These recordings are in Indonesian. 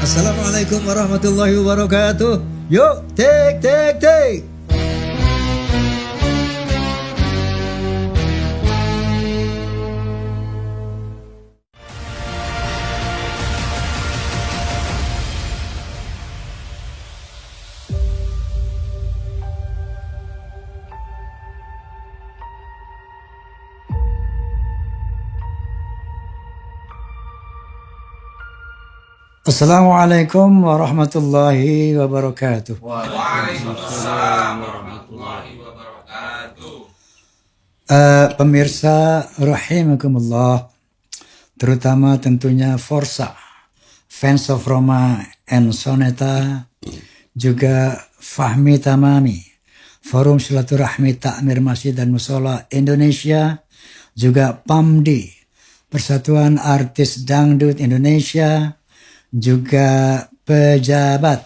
Assalamualaikum warahmatullahi wabarakatuh. Yuk, take. Assalamualaikum warahmatullahi wabarakatuh. Waalaikumsalam warahmatullahi wabarakatuh. Pemirsa rahimakumullah, terutama tentunya Forza, fans of Roma and Soneta, juga Fahmi Tamami, Forum Silaturahmi Takmir Masjid dan Musola Indonesia, juga PAMDI, Persatuan Artis Dangdut Indonesia, juga pejabat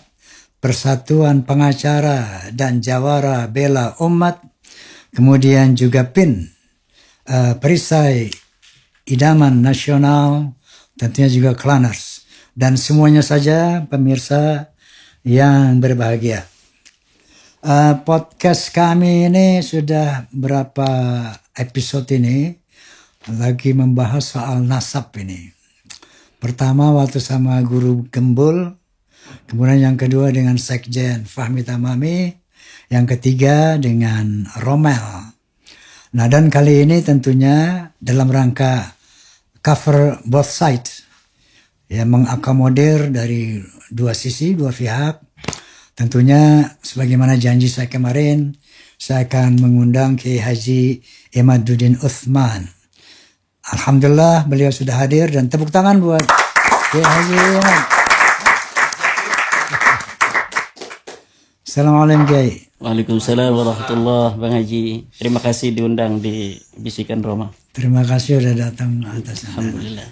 Persatuan Pengacara dan Jawara Bela Umat, kemudian juga PIN, Perisai Idaman Nasional, tentunya juga Klaners, dan semuanya saja pemirsa yang berbahagia. Podcast kami ini sudah berapa episode ini lagi membahas soal nasab ini. Pertama waktu sama Guru Gembul, kemudian yang kedua dengan Sekjen Fahmi Tamami, yang ketiga dengan Romel. Nah, dan kali ini tentunya dalam rangka cover both sides, ya, mengakomodir dari dua sisi, dua pihak. Tentunya sebagaimana janji saya kemarin, saya akan mengundang Kiai Haji Imaduddin Utsman. Alhamdulillah beliau sudah hadir, dan tepuk tangan buat Kiai Haji Imad. Assalamualaikum Kiai. Waalaikumsalam warahmatullahi Bang Haji. Terima kasih diundang di Bisikan Roma. Terima kasih sudah datang atas nama. Alhamdulillah.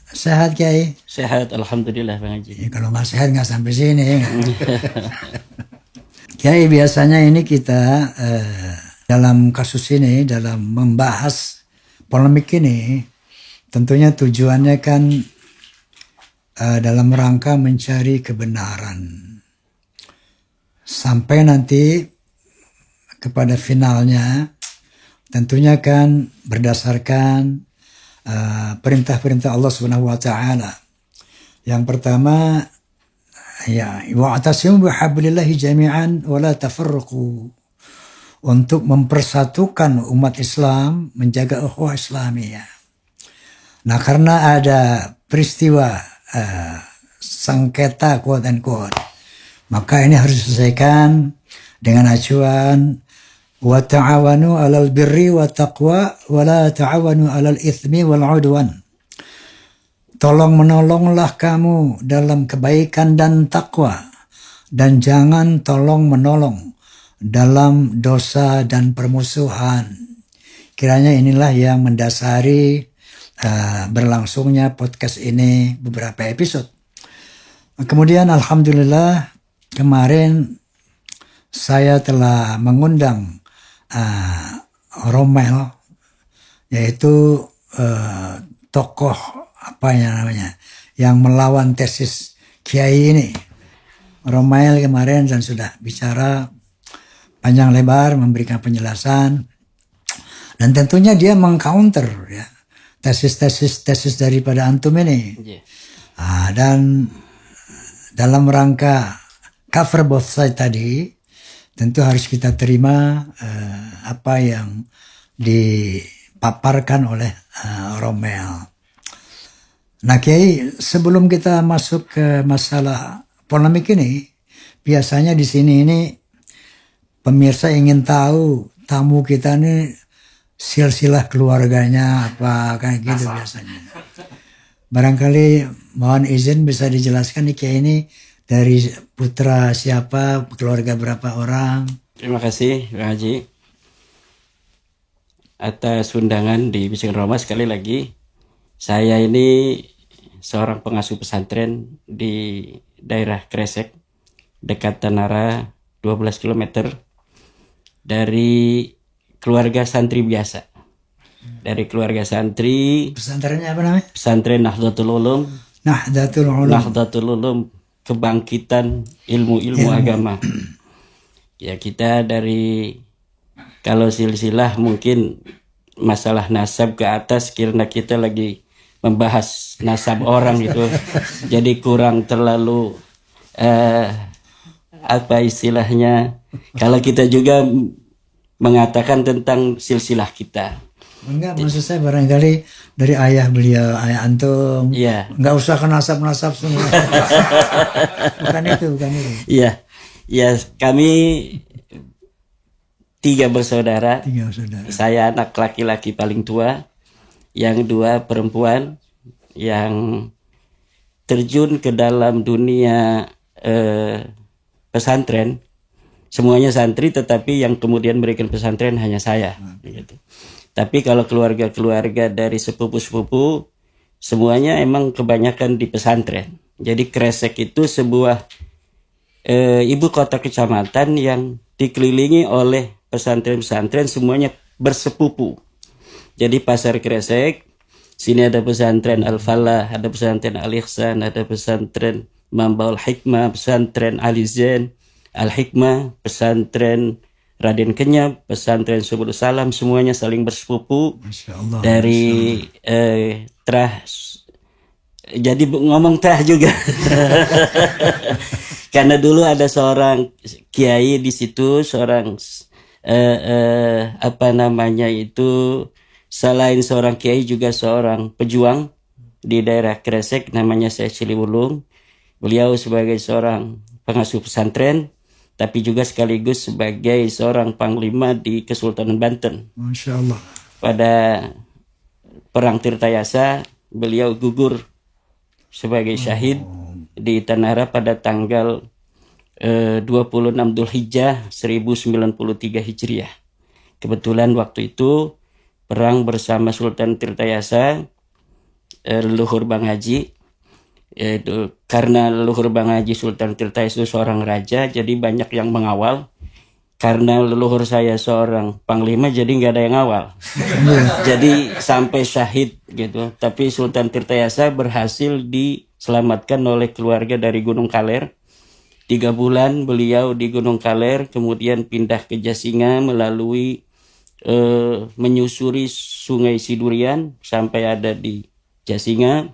Sehat Kiai? Sehat alhamdulillah Bang Haji. Ya, kalau nggak sehat nggak sampai sini. Ya. Kiai, biasanya ini kita dalam kasus ini, dalam membahas polemik ini, tentunya tujuannya kan dalam rangka mencari kebenaran. Sampai nanti kepada finalnya, tentunya kan berdasarkan perintah-perintah Allah Subhanahu wa taala. Yang pertama, ya, wa'tasimu bihablillahi jami'an wa la tafarraqu. Untuk mempersatukan umat Islam, menjaga ukhuwah Islamiyah. Nah, karena ada peristiwa sengketa quote and quote, maka ini harus diselesaikan dengan acuan wa ta'awanu 'alal birri wa taqwa wa la ta'awanu 'alal itsmi wal 'udwan. Tolong menolonglah kamu dalam kebaikan dan takwa, dan jangan tolong menolong dalam dosa dan permusuhan. Kiranya inilah yang mendasari berlangsungnya podcast ini beberapa episode. Kemudian alhamdulillah kemarin saya telah mengundang Romel, yaitu tokoh yang melawan tesis Kiai ini. Romel kemarin dan sudah bicara panjang lebar, memberikan penjelasan, dan tentunya dia mengcounter ya tesis daripada antum ini. Dan dalam rangka cover both side tadi, tentu harus kita terima apa yang dipaparkan oleh Romel. Nah Kiai, sebelum kita masuk ke masalah polemik ini, biasanya di sini ini pemirsa ingin tahu tamu kita ini silsilah keluarganya apa, kayak gitu biasanya. Barangkali mohon izin bisa dijelaskan nih Kiai, ini dari putra siapa, keluarga berapa orang? Terima kasih Bang Haji atas undangan di Bisikan Roma. Sekali lagi, saya ini seorang pengasuh pesantren di daerah Kresek, dekat Tanara, 12 km. Dari keluarga santri biasa. Dari keluarga santri. Pesantrennya apa namanya? Pesantren Nahdlatul Ulum. Nahdlatul Ulum. Nahdlatul Ulum, kebangkitan ilmu-ilmu agama. Ya, kita dari, kalau silsilah mungkin masalah nasab ke atas, karena kita lagi membahas nasab orang itu, jadi kurang terlalu apa istilahnya, kalau kita juga mengatakan tentang silsilah kita. Enggak, maksud saya barangkali dari ayah beliau, ayah antum. Iya. Enggak usah ke nasab-nasab semua. bukan itu. Iya, ya, kami 3 bersaudara. 3 saudara. Saya anak laki-laki paling tua, yang 2 perempuan, yang terjun ke dalam dunia pesantren. Semuanya santri, tetapi yang kemudian memberikan pesantren hanya saya. Gitu. Tapi kalau keluarga-keluarga dari sepupu-sepupu, semuanya emang kebanyakan di pesantren. Jadi Kresek itu sebuah ibu kota kecamatan yang dikelilingi oleh pesantren-pesantren, semuanya bersepupu. Jadi Pasar Kresek, sini ada pesantren Al-Falah, ada pesantren Al-Ihsan, ada pesantren Mambaul Hikmah, pesantren Al-Zain, Al-Hikmah, pesantren Raden Kenyap, pesantren Subul Salam, semuanya saling bersepupu. Masya Allah. Dari jadi ngomong terah juga. Karena dulu ada seorang kiai di situ, seorang apa namanya itu, selain seorang kiai juga seorang pejuang di daerah Kresek, namanya Syekh Ciliwulung. Beliau sebagai seorang pengasuh pesantren, tapi juga sekaligus sebagai seorang panglima di Kesultanan Banten. Masya Allah. Pada Perang Tirtayasa, beliau gugur sebagai syahid di Tanara pada tanggal 26 Dzulhijjah 1093 Hijriah. Kebetulan waktu itu perang bersama Sultan Tirtayasa, leluhur Bang Haji. Karena leluhur Bang Haji Sultan Tirtayasa itu seorang raja, jadi banyak yang mengawal. Karena leluhur saya seorang panglima, jadi nggak ada yang ngawal. Jadi sampai syahid gitu. Tapi Sultan Tirtayasa berhasil diselamatkan oleh keluarga dari Gunung Kaler. 3 bulan beliau di Gunung Kaler, kemudian pindah ke Jasinga melalui menyusuri Sungai Sidurian sampai ada di Jasinga.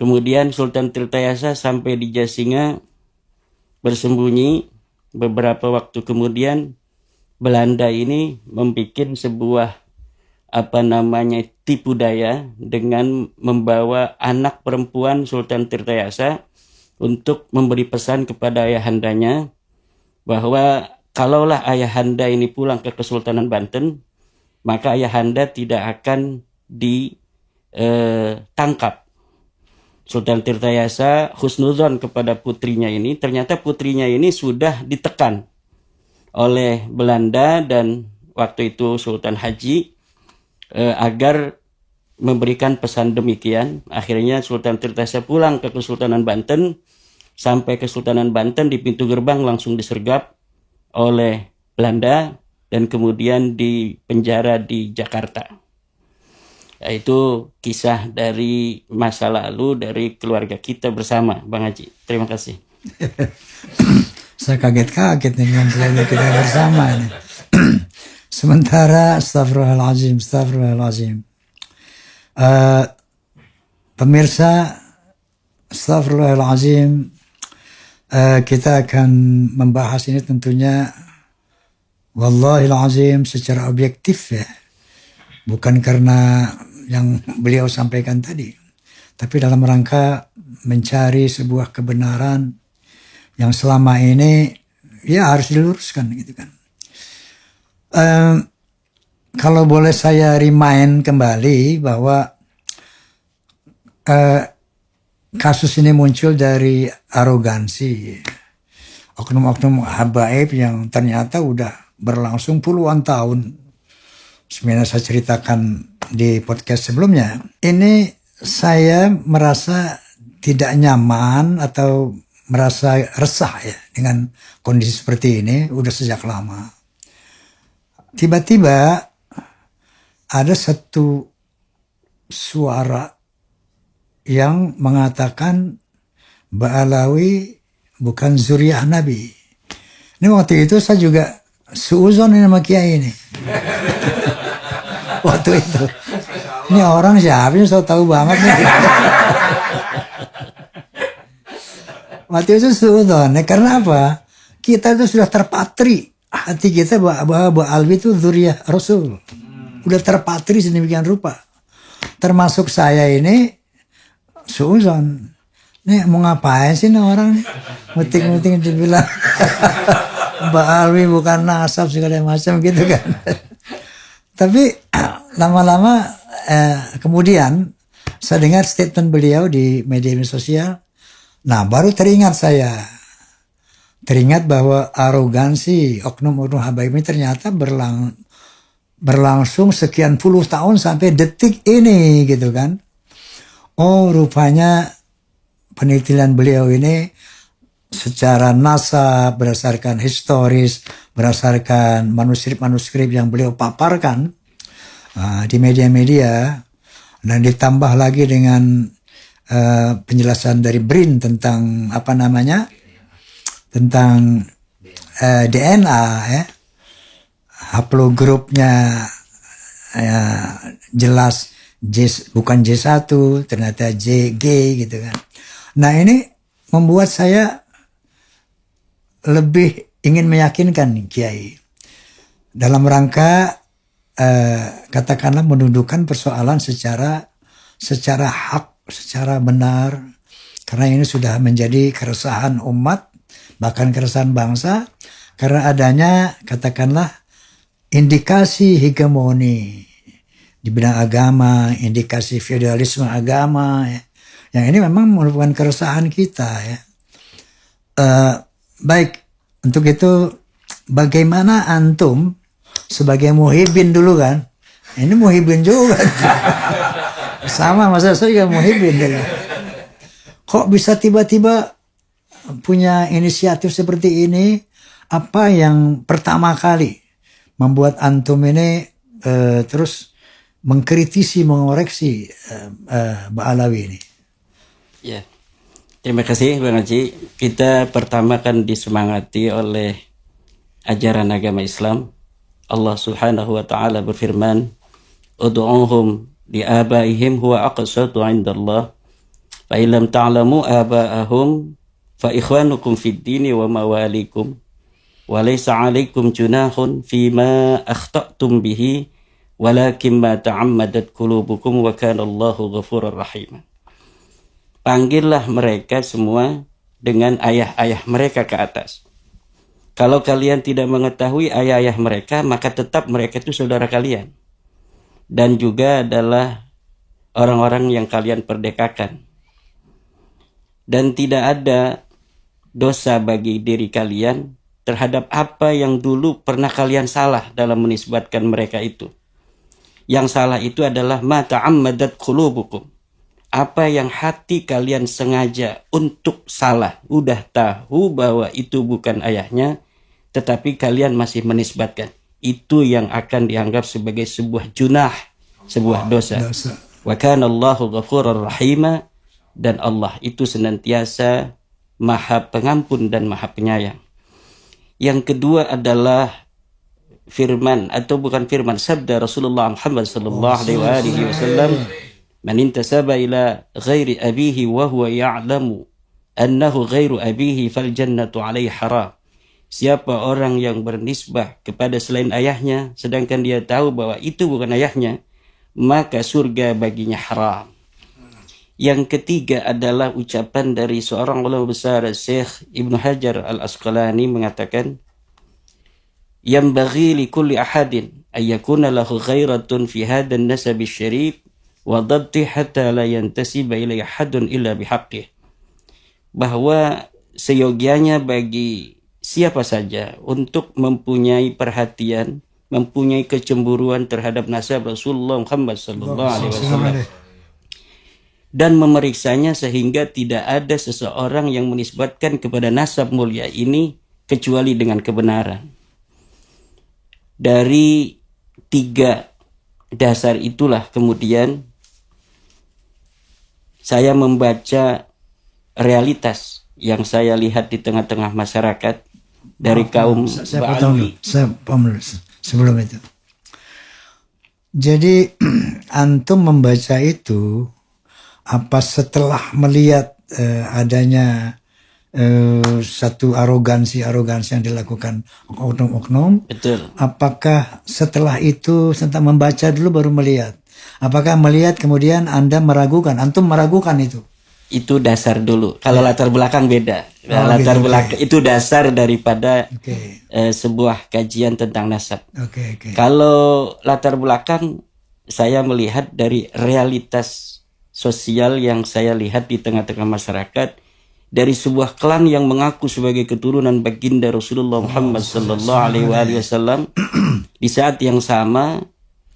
Kemudian Sultan Tirtayasa sampai di Jasinga bersembunyi. Beberapa waktu kemudian Belanda ini membuat sebuah tipu daya dengan membawa anak perempuan Sultan Tirtayasa untuk memberi pesan kepada ayahandanya bahwa kalaulah ayahanda ini pulang ke Kesultanan Banten, maka ayahanda tidak akan ditangkap. Sultan Tirtayasa husnudzon kepada putrinya ini. Ternyata putrinya ini sudah ditekan oleh Belanda dan waktu itu Sultan Haji agar memberikan pesan demikian. Akhirnya Sultan Tirtayasa pulang ke Kesultanan Banten. Sampai Kesultanan Banten, di pintu gerbang langsung disergap oleh Belanda dan kemudian dipenjara di Jakarta. Itu kisah dari masa lalu dari keluarga kita bersama, Bang Haji. Terima kasih. Saya kaget-kaget dengan keluarga kita bersama ini. Sementara astagfirullahaladzim. Pemirsa, astagfirullahaladzim, kita akan membahas ini tentunya wallahil azim secara objektif ya. Bukan karena yang beliau sampaikan tadi, tapi dalam rangka mencari sebuah kebenaran yang selama ini ya harus diluruskan gitu kan. Kalau boleh saya remind kembali bahwa kasus ini muncul dari arogansi oknum-oknum habaib yang ternyata udah berlangsung puluhan tahun. Sebenarnya saya ceritakan di podcast sebelumnya. Ini saya merasa tidak nyaman atau merasa resah ya dengan kondisi seperti ini udah sejak lama. Tiba-tiba ada satu suara yang mengatakan Ba'alawi bukan zuriyah Nabi. Ini waktu itu saya juga suuzon ini sama kiai ini. Waktu itu. Ini orang siapa sih, so tahu banget nih. Waktu itu suuzon. Karena apa? Kita itu sudah terpatri. Hati kita bahwa Ba'alawi itu zuriyah Rasul. Udah terpatri sedemikian rupa. Termasuk saya ini suuzon. Nih mau ngapain sih nih orang nih? Muting-muting dibilang Ba'alawi bukan nasab segala macam gitu kan. Tapi lama-lama kemudian saya dengar statement beliau di media sosial. Nah baru teringat saya. Teringat bahwa arogansi oknum-oknum habaib ini ternyata berlangsung sekian puluh tahun sampai detik ini gitu kan. Oh rupanya penelitian beliau ini secara nasab, berdasarkan historis, berdasarkan manuskrip-manuskrip yang beliau paparkan di media-media, dan ditambah lagi dengan penjelasan dari BRIN tentang tentang DNA, haplogrupnya jelas bukan J1, ternyata JG gitu kan. Nah ini membuat saya lebih ingin meyakinkan nih Kiai dalam rangka katakanlah mendudukan persoalan secara hak, secara benar, karena ini sudah menjadi keresahan umat, bahkan keresahan bangsa, karena adanya katakanlah indikasi hegemoni di bidang agama, indikasi feodalisme agama ya. Yang ini memang merupakan keresahan kita ya. Baik, untuk itu bagaimana antum sebagai muhibin dulu kan? Ini muhibin juga. Sama masa saya juga muhibin dulu. Kok bisa tiba-tiba punya inisiatif seperti ini? Apa yang pertama kali membuat antum ini terus mengkritisi, mengoreksi Ba'alawi ini? Ya, terima kasih Bang Haji. Kita pertama kan disemangati oleh ajaran agama Islam. Allah Subhanahu wa taala berfirman, "Ud'uuhum li'abaihim huwa aqsatu 'indallah. Fa illam ta'lamu aba'ahum fa ikhwanukum fid dini wa mawalikum. Wa laysa 'alaikum junahun fima akhta'tum bihi, walakin ma ta'ammadat qulubukum wa kana Allahu ghafurur rahim." Panggillah mereka semua dengan ayah-ayah mereka ke atas. Kalau kalian tidak mengetahui ayah-ayah mereka, maka tetap mereka itu saudara kalian. Dan juga adalah orang-orang yang kalian perdekakan. Dan tidak ada dosa bagi diri kalian terhadap apa yang dulu pernah kalian salah dalam menisbatkan mereka itu. Yang salah itu adalah ma ta'ammadat qulubukum. Apa yang hati kalian sengaja untuk salah, udah tahu bahwa itu bukan ayahnya, tetapi kalian masih menisbatkan. Itu yang akan dianggap sebagai sebuah junah, sebuah dosa. Wa kana Allahu ghafurur rahima, dan Allah itu senantiasa Maha Pengampun dan Maha Penyayang. Yang kedua adalah firman, atau bukan firman, sabda Rasulullah Muhammad sallallahu alaihi wasallam, "Man intasaba ila ghairi abihi wa huwa ya'lamu annahu ghairu abihi fal jannatu alaihi haram." Siapa orang yang bernisbah kepada selain ayahnya sedangkan dia tahu bahwa itu bukan ayahnya, maka surga baginya haram. Yang ketiga adalah ucapan dari seorang ulama besar, Syekh Ibnu Hajar Al-Asqalani, mengatakan, "Yambaghi li kulli ahadin ay yakuna lahu ghairatun fi hadan nasab syarif wa dhabti hatta la yantasiba ilaihi hadun illa bihaqqih." Bahwa seyogianya bagi siapa saja untuk mempunyai perhatian, mempunyai kecemburuan terhadap nasab Rasulullah Muhammad sallallahu alaihi wasallam, dan memeriksanya sehingga tidak ada seseorang yang menisbatkan kepada nasab mulia ini kecuali dengan kebenaran. Dari tiga dasar itulah kemudian saya membaca realitas yang saya lihat di tengah-tengah masyarakat dari kaum Saya potong dulu. Ba'alwi. Saya potong dulu sebelum itu. Jadi antum membaca itu apa setelah melihat adanya satu arogansi yang dilakukan oknum-oknum? Betul. Apakah setelah itu tentang membaca dulu baru melihat? Apakah melihat kemudian Anda meragukan? Antum meragukan itu? Itu dasar dulu. Kalau latar belakang beda. Oh, Latar gitu, belakang itu dasar daripada Oke, sebuah kajian tentang nasab. oke. Kalau latar belakang, saya melihat dari realitas sosial yang saya lihat di tengah-tengah masyarakat dari sebuah klan yang mengaku sebagai keturunan baginda Rasulullah Muhammad sallallahu alaihi wasallam. Di saat yang sama,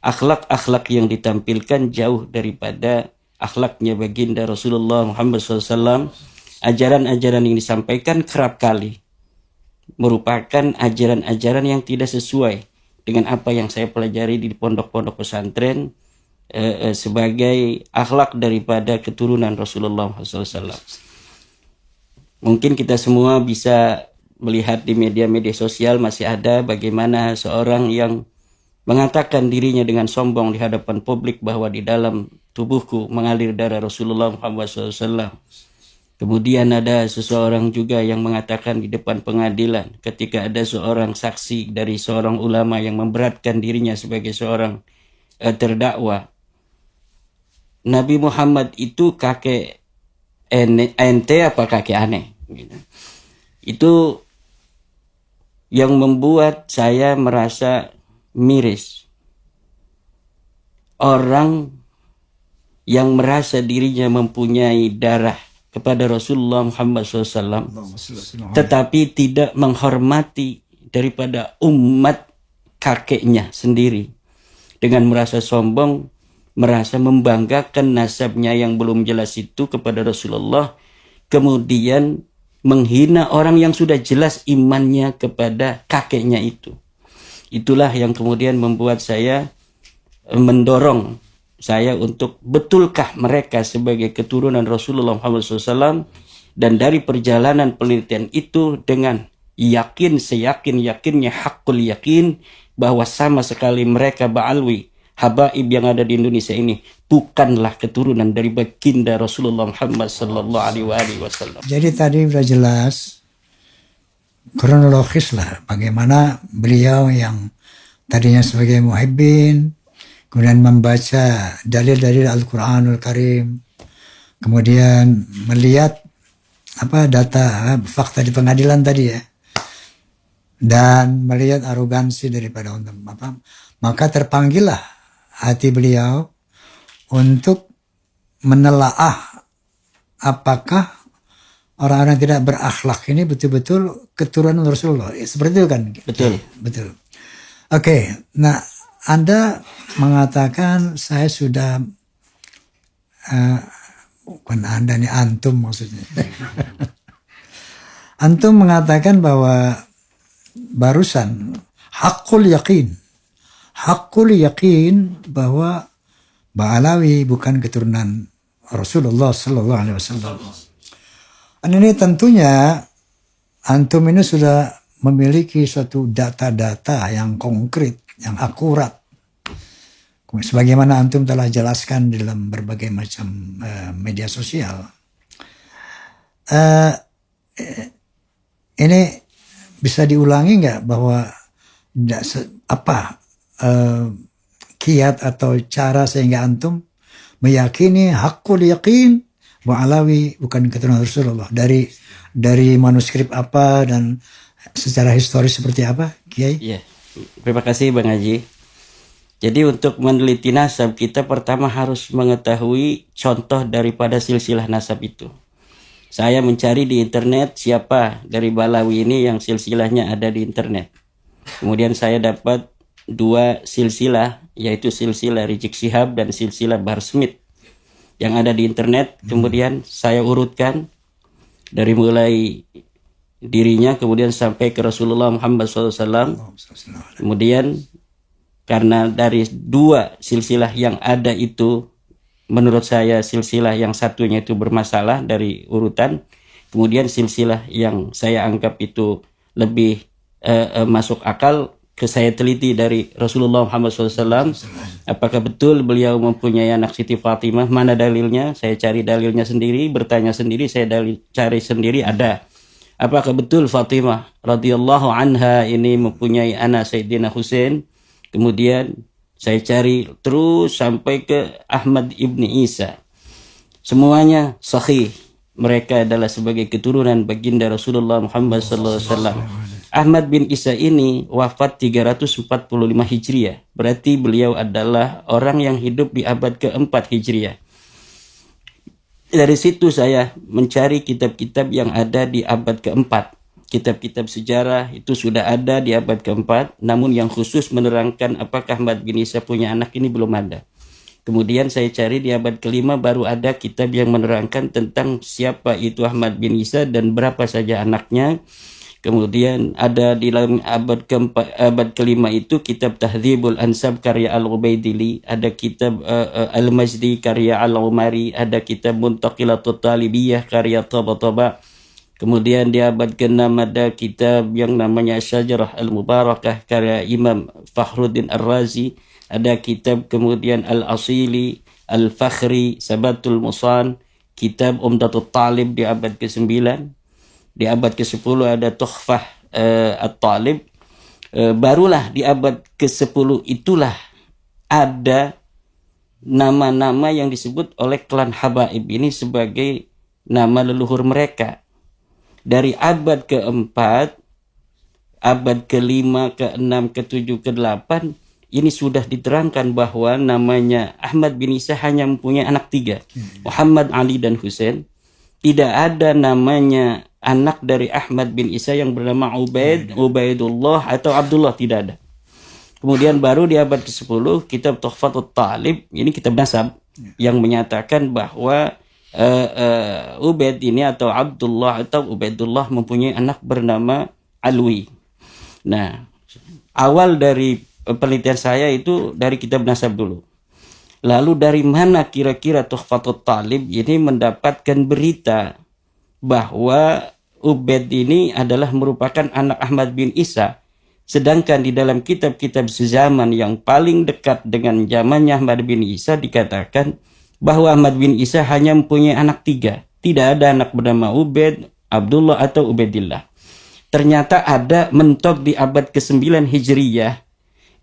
akhlak-akhlak yang ditampilkan jauh daripada akhlaknya baginda Rasulullah Muhammad SAW. Ajaran-ajaran yang disampaikan kerap kali merupakan ajaran-ajaran yang tidak sesuai dengan apa yang saya pelajari di pondok-pondok pesantren sebagai akhlak daripada keturunan Rasulullah SAW. Mungkin kita semua bisa melihat di media-media sosial masih ada bagaimana seorang yang mengatakan dirinya dengan sombong di hadapan publik bahwa di dalam tubuhku mengalir darah Rasulullah Muhammad SAW. Kemudian ada seseorang juga yang mengatakan di depan pengadilan ketika ada seorang saksi dari seorang ulama yang memberatkan dirinya sebagai seorang terdakwa. Nabi Muhammad itu kakek ente apa kakek aneh? Gitu. Itu yang membuat saya merasa miris. Orang yang merasa dirinya mempunyai darah kepada Rasulullah Muhammad SAW, tetapi tidak menghormati daripada umat kakeknya sendiri, dengan merasa sombong, merasa membanggakan nasabnya yang belum jelas itu kepada Rasulullah, kemudian menghina orang yang sudah jelas imannya kepada kakeknya itu. Itulah yang kemudian membuat saya mendorong saya untuk betulkah mereka sebagai keturunan Rasulullah Muhammad SAW, dan dari perjalanan penelitian itu dengan yakin seyakin-yakinnya hakul yakin bahwa sama sekali mereka Ba'alwi, habaib yang ada di Indonesia ini bukanlah keturunan dari baginda Rasulullah Muhammad sallallahu alaihi wasallam. Jadi tadi sudah jelas kronologis lah bagaimana beliau yang tadinya sebagai muhibbin kemudian membaca dalil-dalil Al-Quranul Karim, kemudian melihat data fakta di pengadilan tadi ya, dan melihat arogansi daripada maka terpanggillah hati beliau untuk menelaah apakah orang-orang tidak berakhlak ini betul-betul keturunan Rasulullah. Seperti itu kan? Betul. Oke, nah Anda mengatakan saya sudah bukan Anda nih, antum maksudnya. Antum mengatakan bahwa barusan hakul yakin bahwa Ba'alawi bukan keturunan Rasulullah Sallallahu Alaihi Wasallam. Dan ini tentunya antum ini sudah memiliki suatu data-data yang konkret, yang akurat. Sebagaimana antum telah jelaskan dalam berbagai macam media sosial. Ini bisa diulangi nggak bahwa kiat atau cara sehingga antum meyakini hakul yakin Ba'alawi bukan keturunan Rasulullah, dari manuskrip apa dan secara historis seperti apa, Kiai? Ya, terima kasih Bang Haji. Jadi untuk meneliti nasab kita pertama harus mengetahui contoh daripada silsilah nasab itu. Saya mencari di internet siapa dari Ba'alawi ini yang silsilahnya ada di internet. Kemudian saya dapat 2 silsilah, yaitu silsilah Rizik Syihab dan silsilah Bahar Smith yang ada di internet. Kemudian saya urutkan dari mulai dirinya kemudian sampai ke Rasulullah Muhammad SAW. Kemudian karena dari 2 silsilah yang ada itu menurut saya silsilah yang satunya itu bermasalah dari urutan. Kemudian silsilah yang saya anggap itu lebih masuk akal, saya teliti dari Rasulullah Muhammad SAW. Apakah betul beliau mempunyai anak Siti Fatimah? Mana dalilnya? Saya cari dalilnya sendiri, bertanya sendiri, saya cari sendiri, ada. Apakah betul Fatimah radhiyallahu anha ini mempunyai anak Sayyidina Husain? Kemudian saya cari terus sampai ke Ahmad ibni Isa. Semuanya sahih. Mereka adalah sebagai keturunan baginda Rasulullah Muhammad SAW. Ahmad bin Isa ini wafat 345 Hijriah. Berarti beliau adalah orang yang hidup di abad keempat Hijriah. Dari situ saya mencari kitab-kitab yang ada di abad keempat. Kitab-kitab sejarah itu sudah ada di abad keempat, namun yang khusus menerangkan apakah Ahmad bin Isa punya anak ini belum ada. Kemudian saya cari di abad kelima baru ada kitab yang menerangkan tentang siapa itu Ahmad bin Isa dan berapa saja anaknya. Kemudian ada di dalam abad kelima itu kitab Tahdzibul Ansab karya Al-Ubaidili, ada kitab Al-Majdi karya Al-Umari, ada kitab Muntaqilatut Talibiyah karya Tabatabai. Kemudian di abad ke-6 ada kitab yang namanya Syajarah Al-Mubarakah karya Imam Fakhruddin Ar-Razi. Ada kitab kemudian Al-Asili, Al-Fakhri, Sabatul Musan, kitab Umdatul Talib di abad ke-9. Di abad ke-10 ada Tuhfah At-Talib. Barulah di abad ke-10 itulah ada nama-nama yang disebut oleh klan Habaib ini sebagai nama leluhur mereka. Dari abad ke-4, abad ke-5, ke-6, ke-7, ke-8, ini sudah diterangkan bahwa namanya Ahmad bin Isa hanya mempunyai anak 3. Muhammad, Ali, dan Husain. Tidak ada namanya anak dari Ahmad bin Isa yang bernama Ubaidullah atau Abdullah, tidak ada. Kemudian baru di abad ke-10 kitab Tuhfatut Talib, ini kitab nasab yang menyatakan bahwa Ubaid ini atau Abdullah atau Ubaidullah mempunyai anak bernama Alwi. Nah, awal dari penelitian saya itu dari kitab nasab dulu. Lalu dari mana kira-kira Tuhfatut Talib ini mendapatkan berita bahwa Ubaid ini adalah merupakan anak Ahmad bin Isa, sedangkan di dalam kitab-kitab sezaman yang paling dekat dengan zamannya Ahmad bin Isa dikatakan bahwa Ahmad bin Isa hanya mempunyai anak 3. Tidak ada anak bernama Ubaid, Abdullah atau Ubaidillah. Ternyata ada mentok di abad ke-9 Hijriyah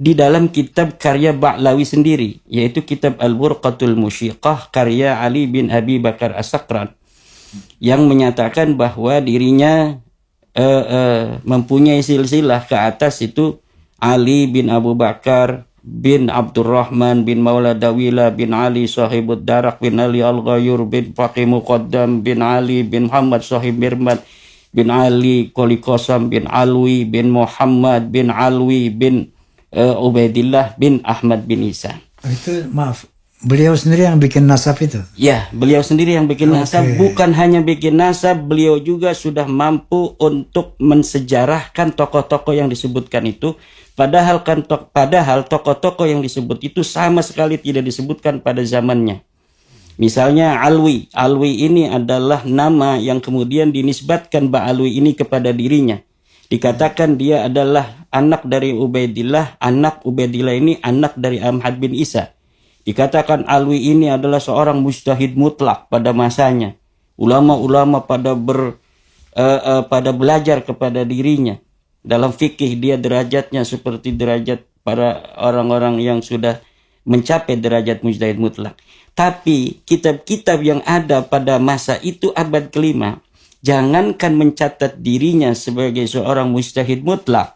di dalam kitab karya Ba'lawi sendiri, yaitu kitab Al-Burqatul Musyiqah karya Ali bin Abi Bakar As-Sakran, yang menyatakan bahwa dirinya mempunyai silsilah ke atas itu Ali bin Abu Bakar bin Abdurrahman bin Maula Dawila bin Ali sahibud Darak bin Ali Al-Ghayur bin Faqih Muqaddam bin Ali bin Muhammad sahib Mirmad bin Ali Qoli Qasam bin Alwi bin Muhammad bin Alwi bin Ubaidillah bin Ahmad bin Isa. Itu maaf, beliau sendiri yang bikin nasab itu? Ya, beliau sendiri yang bikin nasab. Bukan hanya bikin nasab, beliau juga sudah mampu untuk mensejarahkan tokoh-tokoh yang disebutkan itu. Padahal tokoh-tokoh yang disebut itu sama sekali tidak disebutkan pada zamannya. Misalnya Alwi. Alwi ini adalah nama yang kemudian dinisbatkan Ba'alwi ini kepada dirinya. Dikatakan dia adalah anak dari Ubaidillah. Anak Ubaidillah ini anak dari Ahmad bin Isa. Dikatakan Alwi ini adalah seorang mujtahid mutlak pada masanya. Ulama-ulama pada belajar kepada dirinya. Dalam fikih dia derajatnya seperti derajat para orang-orang yang sudah mencapai derajat mujtahid mutlak. Tapi kitab-kitab yang ada pada masa itu abad ke-5, jangankan mencatat dirinya sebagai seorang mujtahid mutlak,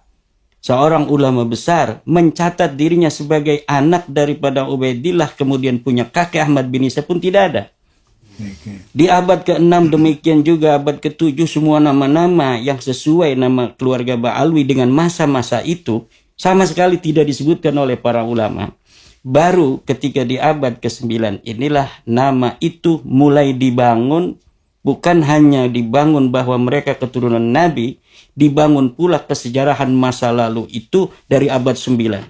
seorang ulama besar, mencatat dirinya sebagai anak daripada Ubaidillah kemudian punya kakek Ahmad bin Isa pun tidak ada. Di abad ke-6 demikian juga abad ke-7 semua nama-nama yang sesuai nama keluarga Ba'alwi dengan masa-masa itu sama sekali tidak disebutkan oleh para ulama. Baru ketika di abad ke-9 inilah nama itu mulai dibangun, bukan hanya dibangun bahwa mereka keturunan Nabi, dibangun pula kesejarahan masa lalu itu dari abad 9.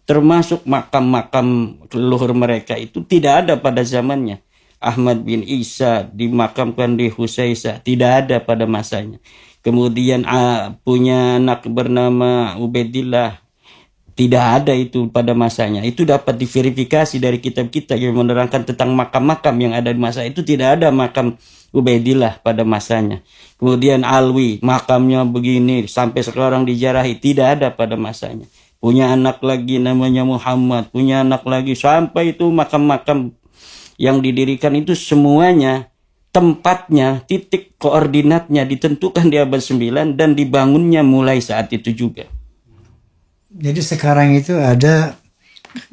termasuk makam-makam leluhur mereka itu tidak ada pada zamannya. Ahmad bin Isa dimakamkan di Husaisah, tidak ada pada masanya. Kemudian punya anak bernama Ubaidillah, tidak ada itu pada masanya. Itu dapat diverifikasi dari kitab kita yang menerangkan tentang makam-makam yang ada di masa itu. Tidak ada makam Ubaidillah pada masanya. Kemudian Alwi, makamnya begini, sampai sekarang dijarahi, tidak ada pada masanya. Punya anak lagi namanya Muhammad, punya anak lagi, sampai itu makam-makam yang didirikan itu semuanya tempatnya, titik koordinatnya ditentukan di abad 9 dan dibangunnya mulai saat itu juga. Jadi sekarang itu ada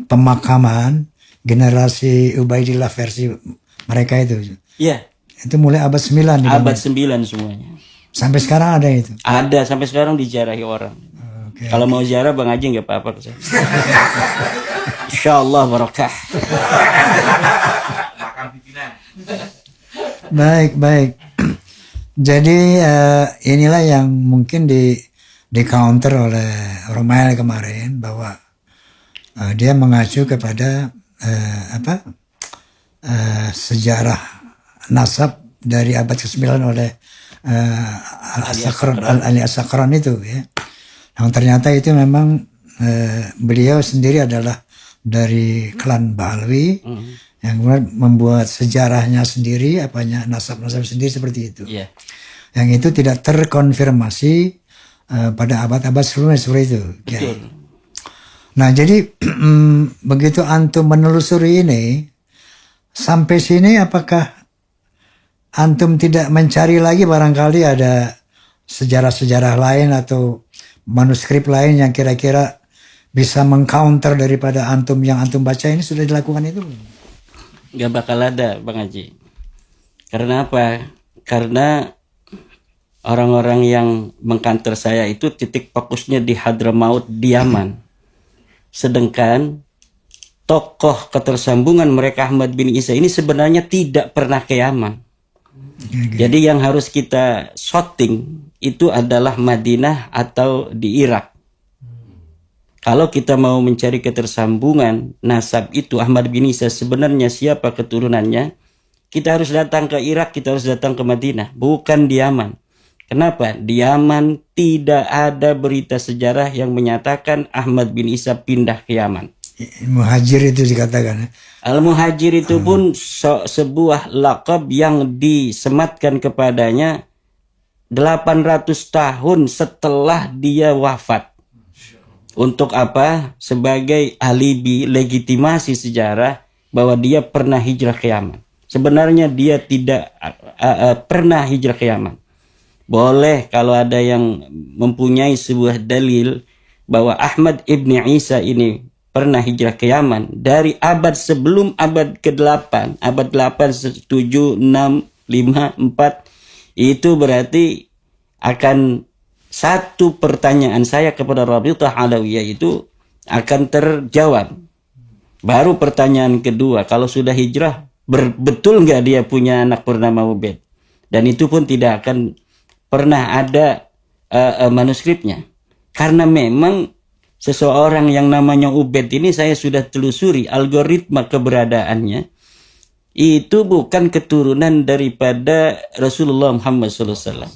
pemakaman generasi Ubaidillah versi mereka itu. Iya. Itu mulai abad 9 dibangun. Abad 9 semuanya. Sampai sekarang ada itu. Ada sampai sekarang dijarahi orang. Oke. Kalau mau ziarah Bang Haji nggak apa-apa. Insyaallah barakah. Makam pimpinan. Baik. Jadi inilah yang mungkin di counter oleh Romael kemarin, bahwa dia mengacu kepada sejarah nasab dari abad ke-9 oleh Ali As-Sakran itu ya. Yang ternyata itu memang beliau sendiri adalah dari klan Ba'alwi yang kemudian membuat sejarahnya sendiri, nasab-nasab sendiri seperti itu. Iya. Yang itu tidak terkonfirmasi pada abad-abad sebelumnya seperti itu. Ya. Betul. Nah jadi begitu antum menelusuri ini sampai sini, apakah antum tidak mencari lagi barangkali ada sejarah-sejarah lain atau manuskrip lain yang kira-kira bisa mengcounter daripada antum yang antum baca ini? Sudah dilakukan itu belum? Gak bakal ada Bang Haji. Karena apa? Karena orang-orang yang mengkanter saya itu titik fokusnya di Hadramaut, di Yaman. Sedangkan tokoh ketersambungan mereka Ahmad bin Isa ini sebenarnya tidak pernah ke Yaman. Jadi yang harus kita shooting itu adalah Madinah atau di Irak. Kalau kita mau mencari ketersambungan nasab itu Ahmad bin Isa sebenarnya siapa keturunannya, kita harus datang ke Irak, kita harus datang ke Madinah, bukan di Yaman. Kenapa? Di Yaman tidak ada berita sejarah yang menyatakan Ahmad bin Isa pindah ke Yaman. Muhajir itu dikatakan. Al-Muhajir itu pun sebuah lakab yang disematkan kepadanya 800 tahun setelah dia wafat. Untuk apa? Sebagai alibi legitimasi sejarah bahwa dia pernah hijrah ke Yaman. Sebenarnya dia tidak pernah hijrah ke Yaman. Boleh kalau ada yang mempunyai sebuah dalil bahwa Ahmad ibn Isa ini pernah hijrah ke Yaman dari abad sebelum abad ke-8, abad 8, 7, 6, 5, 4, itu berarti akan satu pertanyaan saya kepada Rabithah Alawiyah itu akan terjawab. Baru pertanyaan kedua, kalau sudah hijrah, betul nggak dia punya anak bernama Ubaid? Dan itu pun tidak akan pernah ada manuskripnya. Karena memang seseorang yang namanya Ubaid ini saya sudah telusuri algoritma keberadaannya. Itu bukan keturunan daripada Rasulullah Muhammad SAW.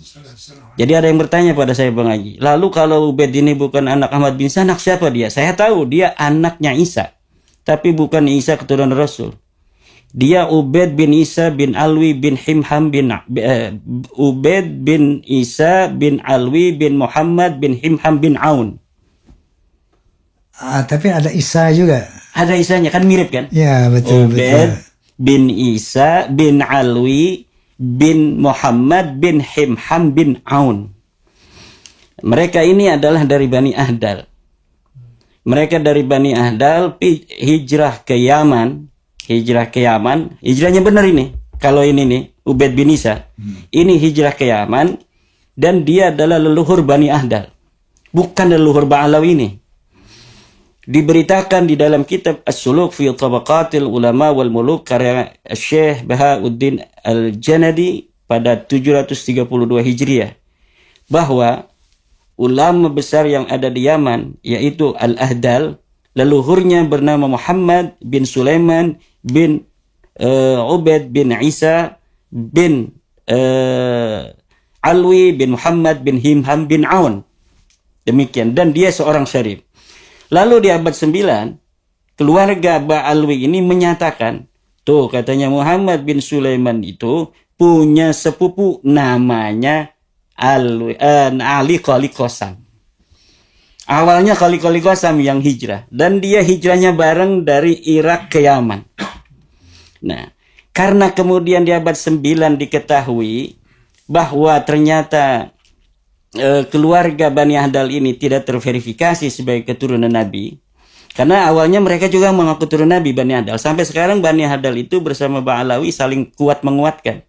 Jadi ada yang bertanya pada saya Bang Haji, lalu kalau Ubaid ini bukan anak Ahmad bin Isa, anak siapa dia? Saya tahu dia anaknya Isa, tapi bukan Isa keturunan Rasul. Dia Ubaid bin Isa bin Alwi bin Himham bin Ubaid bin Isa bin Alwi bin Muhammad bin Himham bin Aun. Tapi ada Isa juga. Ada Isanya, kan mirip kan? Ya betul. Ubaid bin Isa bin Alwi bin Muhammad bin Himham bin Aun. Mereka ini adalah dari Bani Ahdal. Mereka dari Bani Ahdal hijrah ke Yaman. Hijrahnya benar ini. Kalau ini nih Ubaid bin Isa, ini hijrah ke Yaman dan dia adalah leluhur Bani Ahdal, bukan leluhur Ba'alawi ini. Diberitakan di dalam kitab As-Suluk fi Tabaqatil Ulama wal Muluk karya Syekh Bahauddin Al-Janadi pada 732 Hijriah bahwa ulama besar yang ada di Yaman yaitu Al-Ahdal leluhurnya bernama Muhammad bin Sulaiman bin Ubaid bin Isa bin Alwi bin Muhammad bin Himham bin Aun. Demikian, dan dia seorang syarif. Lalu di abad 9, keluarga Ba'alwi ini menyatakan, tuh katanya Muhammad bin Sulaiman itu punya sepupu namanya Ali Qali Qasam. Awalnya Qali Qasam yang hijrah, dan dia hijrahnya bareng dari Irak ke Yaman. Nah, karena kemudian di abad 9 diketahui bahwa ternyata keluarga Bani Ahdal ini tidak terverifikasi sebagai keturunan Nabi, karena awalnya mereka juga mengaku turun Nabi Bani Ahdal. Sampai sekarang Bani Ahdal itu bersama Ba'alawi saling kuat menguatkan.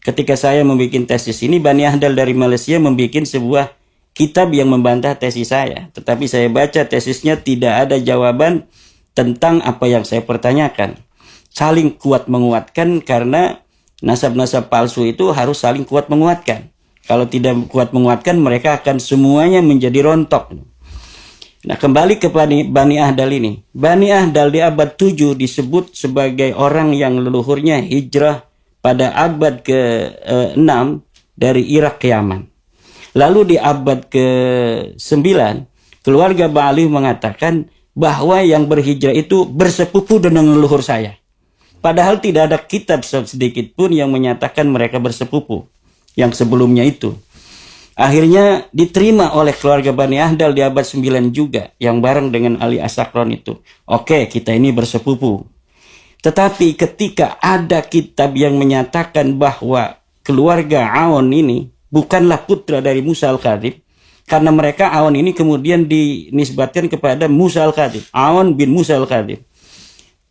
Ketika saya membuat tesis ini, Bani Ahdal dari Malaysia membuat sebuah kitab yang membantah tesis saya. Tetapi saya baca tesisnya tidak ada jawaban tentang apa yang saya pertanyakan. Saling kuat menguatkan, karena nasab-nasab palsu itu harus saling kuat menguatkan. Kalau tidak kuat menguatkan, mereka akan semuanya menjadi rontok. Nah, kembali ke Bani Ahdal ini. Bani Ahdal di abad 7 disebut sebagai orang yang leluhurnya hijrah pada abad ke-6 dari Irak ke Yaman. Lalu di abad ke-9, keluarga Ba'alwi mengatakan bahwa yang berhijrah itu bersepupu dengan leluhur saya. Padahal tidak ada kitab sedikit pun yang menyatakan mereka bersepupu yang sebelumnya itu. Akhirnya diterima oleh keluarga Bani Ahdal di abad 9 juga, yang bareng dengan Ali As-Sakron itu. Oke, kita ini bersepupu. Tetapi ketika ada kitab yang menyatakan bahwa keluarga Aun ini bukanlah putra dari Musa Al-Kadhib, karena mereka Aun ini kemudian dinisbatkan kepada Musa Al-Kadhib, Aun bin Musa Al-Kadhib.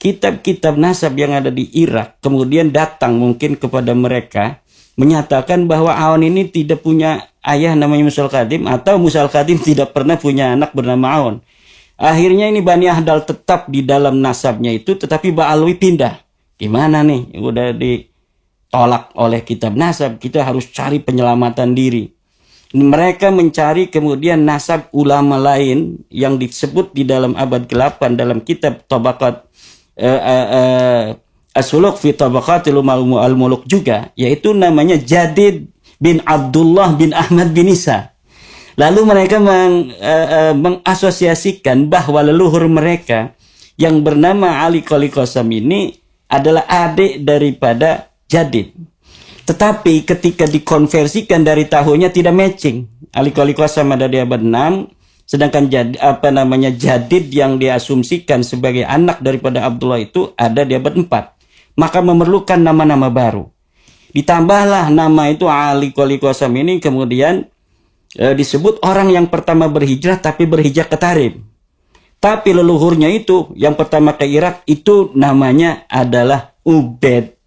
Kitab-kitab nasab yang ada di Irak kemudian datang mungkin kepada mereka, menyatakan bahwa Aun ini tidak punya ayah namanya Musa Al-Kadhib, atau Musa Al-Kadhib tidak pernah punya anak bernama Aun. Akhirnya ini Bani Ahdal tetap di dalam nasabnya itu, tetapi Ba'alwi pindah. Gimana nih? Udah ditolak oleh kitab nasab, kita harus cari penyelamatan diri. Mereka mencari kemudian nasab ulama lain yang disebut di dalam abad ke-8 dalam kitab Tabaqat As-Suluk fi Tabaqatil Al-Muluk juga, yaitu namanya Jadid bin Abdullah bin Ahmad bin Isa. Lalu mereka mengasosiasikan bahwa leluhur mereka yang bernama Ali Qali Qasam ini adalah adik daripada Jadid. Tetapi ketika dikonversikan dari tahunnya tidak matching. Ali Qali Qasam ada di abad 6, sedangkan Jadid yang diasumsikan sebagai anak daripada Abdullah itu ada di abad 4. Maka memerlukan nama-nama baru. Ditambahlah nama itu Ali Qali Qasam ini kemudian disebut orang yang pertama berhijrah, tapi berhijrah ke Tarim. Tapi leluhurnya itu yang pertama ke Irak itu namanya adalah Ubaid.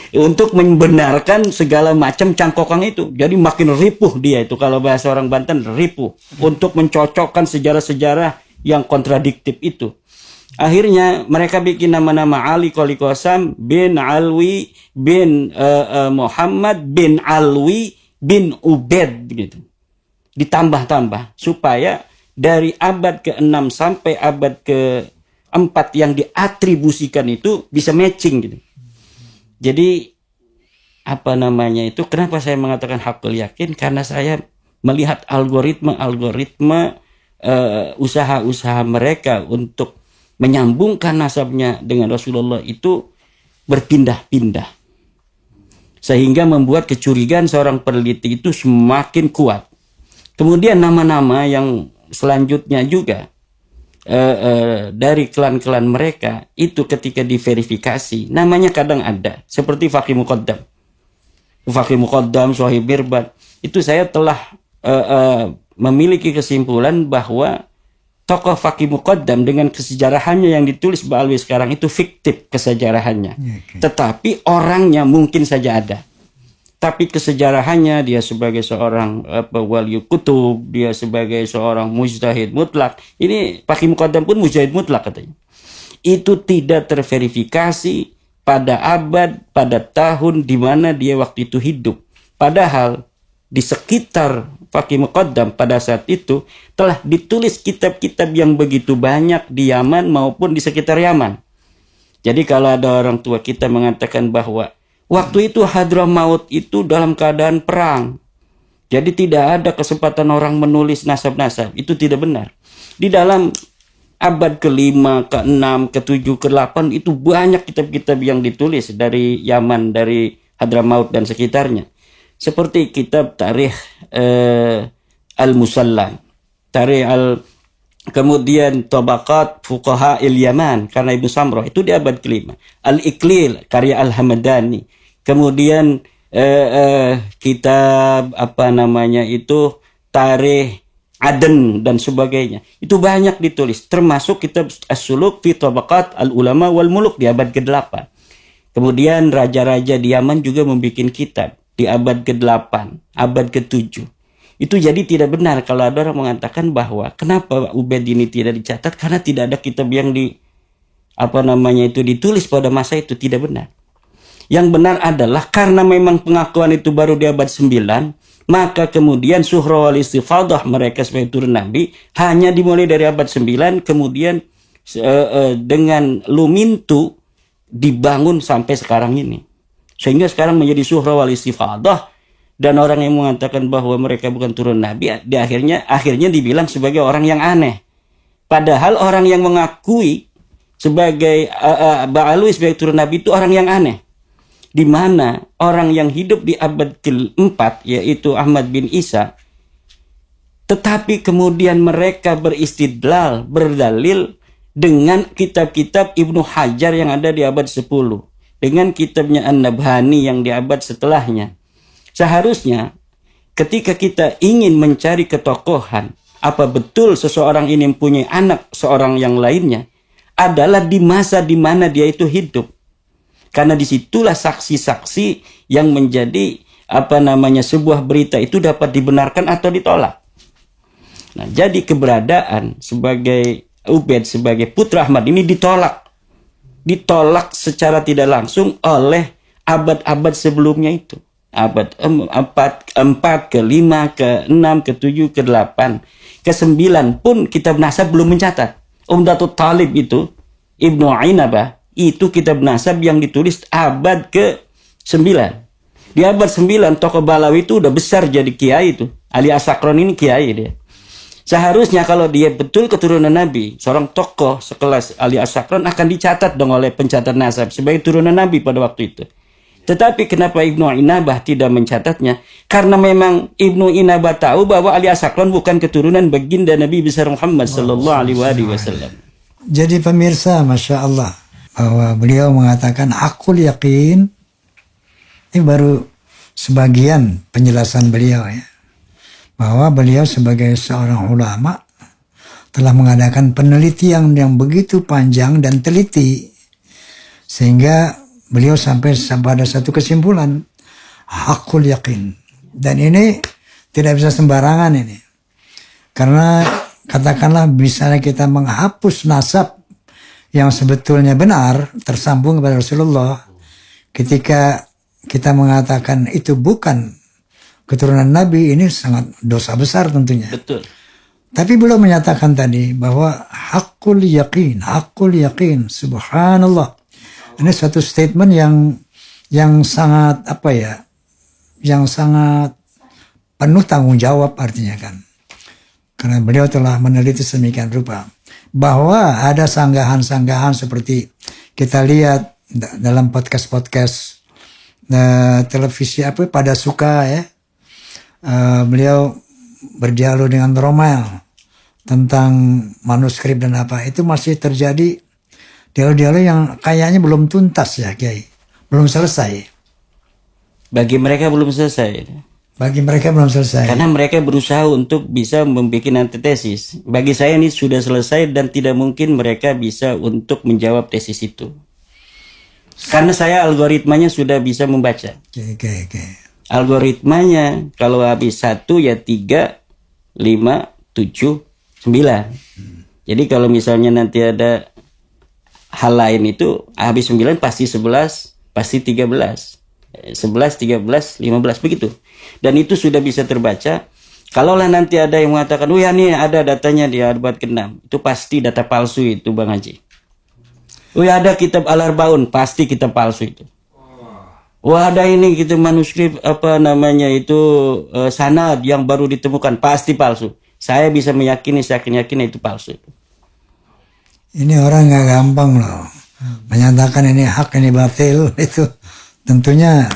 Untuk membenarkan segala macam cangkokan itu. Jadi makin ripuh dia itu, kalau bahasa orang Banten ripuh, untuk mencocokkan sejarah-sejarah yang kontradiktif itu. Akhirnya mereka bikin nama-nama Ali Qali Qasam bin Alwi bin Muhammad bin Alwi bin Ubaid gitu. Ditambah-tambah supaya dari abad ke-6 sampai abad ke-4 yang diatribusikan itu bisa matching gitu. Jadi apa namanya itu, kenapa saya mengatakan hakul yakin? Karena saya melihat algoritma usaha-usaha mereka untuk menyambungkan nasabnya dengan Rasulullah itu berpindah-pindah. Sehingga membuat kecurigaan seorang peneliti itu semakin kuat. Kemudian nama-nama yang selanjutnya juga dari klan-klan mereka itu ketika diverifikasi namanya kadang ada, seperti Faqih Muqaddam, Sohib Mirbat. Itu saya telah memiliki kesimpulan bahwa tokoh Faqih Muqaddam dengan kesejarahannya yang ditulis Ba'alwi sekarang itu fiktif kesejarahannya. Tetapi orangnya mungkin saja ada. Tapi kesejarahannya dia sebagai seorang wali kutub, dia sebagai seorang mujtahid mutlak. Ini Faqih Muqaddam pun mujtahid mutlak katanya. Itu tidak terverifikasi pada abad, pada tahun di mana dia waktu itu hidup. Padahal di sekitar Faqih Muqaddam pada saat itu telah ditulis kitab-kitab yang begitu banyak di Yaman maupun di sekitar Yaman. Jadi kalau ada orang tua kita mengatakan bahwa waktu itu Hadramaut itu dalam keadaan perang, jadi tidak ada kesempatan orang menulis nasab-nasab, itu tidak benar. Di dalam abad ke-5, ke-6, ke-7, ke-8 itu banyak kitab-kitab yang ditulis dari Yaman, dari Hadramaut dan sekitarnya. Seperti kitab Tarikh Al-Musallam, kemudian Tabaqat Fuqaha Yaman karena Ibnu Samrah itu di abad ke-5. Al-Iqlil karya Al-Hamadani. Kemudian kitab Tarikh Aden dan sebagainya. Itu banyak ditulis, termasuk kitab As-Suluk fi Tabaqat Al-Ulama wal Muluk di abad ke-8. Kemudian raja-raja di Yaman juga membuat kitab di abad ke-8, abad ke-7. Itu jadi tidak benar kalau ada orang mengatakan bahwa kenapa Ubaid ini tidak dicatat karena tidak ada kitab yang ditulis pada masa itu, tidak benar. Yang benar adalah karena memang pengakuan itu baru di abad 9, maka kemudian Suhra wal Istifadah mereka sebagai turun Nabi hanya dimulai dari abad 9, kemudian dengan lumintu dibangun sampai sekarang ini. Sehingga sekarang menjadi Suhra wal Istifadah, dan orang yang mengatakan bahwa mereka bukan turun Nabi akhirnya dibilang sebagai orang yang aneh. Padahal orang yang mengakui sebagai Ba'alwi sebagai turun Nabi itu orang yang aneh. Di mana orang yang hidup di abad ke-4 yaitu Ahmad bin Isa, tetapi kemudian mereka beristidlal, berdalil dengan kitab-kitab Ibnu Hajar yang ada di abad 10, dengan kitabnya An-Nabhani yang di abad setelahnya. Seharusnya ketika kita ingin mencari ketokohan, apa betul seseorang ini mempunyai anak seorang yang lainnya, adalah di masa di mana dia itu hidup. Karena disitulah saksi-saksi yang menjadi sebuah berita itu dapat dibenarkan atau ditolak. Nah, jadi keberadaan sebagai Ubaid sebagai putra Ahmad ini ditolak secara tidak langsung oleh abad-abad sebelumnya itu. Abad 4, ke-5, ke-6, ke-7, ke-8, ke-9 pun kitab nasab belum mencatat. Umdatul Talib itu, Ibnu Ainabah, itu kitab nasab yang ditulis abad ke-9. Di abad 9 tokoh Balawi itu udah besar jadi kiai itu. Ali As-Sakron ini kiai dia. Seharusnya kalau dia betul keturunan Nabi, seorang tokoh sekelas Ali As-Sakron akan dicatat dong oleh pencatat nasab sebagai turunan Nabi pada waktu itu. Tetapi kenapa Ibnu Inabah tidak mencatatnya? Karena memang Ibnu Inabah tahu bahwa Ali As-Sakron bukan keturunan baginda Nabi besar Muhammad sallallahu alaihi wasallam. Jadi pemirsa, Masya Allah, bahwa beliau mengatakan akul yakin. Ini baru sebagian penjelasan beliau ya. Bahwa beliau sebagai seorang ulama telah mengadakan penelitian yang begitu panjang dan teliti. Sehingga beliau sampai pada satu kesimpulan, hakul yakin. Dan ini tidak bisa sembarangan ini. Karena katakanlah misalnya kita menghapus nasab yang sebetulnya benar, tersambung kepada Rasulullah. Ketika kita mengatakan itu bukan keturunan Nabi, ini sangat dosa besar tentunya. Betul. Tapi beliau menyatakan tadi bahwa hakul yakin, subhanallah. Ini satu statement yang sangat yang sangat penuh tanggung jawab artinya kan. Karena beliau telah meneliti sedemikian rupa bahwa ada sanggahan-sanggahan seperti kita lihat dalam podcast televisi pada suka ya. Beliau berdialog dengan Rommel tentang manuskrip dan itu masih terjadi dialog-dialog yang kayaknya belum tuntas ya Kiai, belum selesai. Bagi mereka belum selesai. Karena mereka berusaha untuk bisa membuat antitesis. Bagi saya ini sudah selesai dan tidak mungkin mereka bisa untuk menjawab tesis itu. Karena saya algoritmanya sudah bisa membaca. Oke. Algoritmanya kalau habis 1 ya 3, 5, 7, 9. Jadi kalau misalnya nanti ada hal lain itu habis 9 pasti 11, pasti 13. 11, 13, 15 begitu. Dan itu sudah bisa terbaca. Kalaulah nanti ada yang mengatakan, oh ya nih ada datanya di abad ke-6, itu pasti data palsu itu Bang Haji. Oh ya ada kitab Al-Arbaun, pasti kitab palsu itu. Wah ada ini gitu manuskrip apa namanya itu sanad yang baru ditemukan, pasti palsu. Saya bisa meyakini, saya yakin itu palsu. Ini orang nggak gampang loh menyatakan ini hak ini batil. Itu tentunya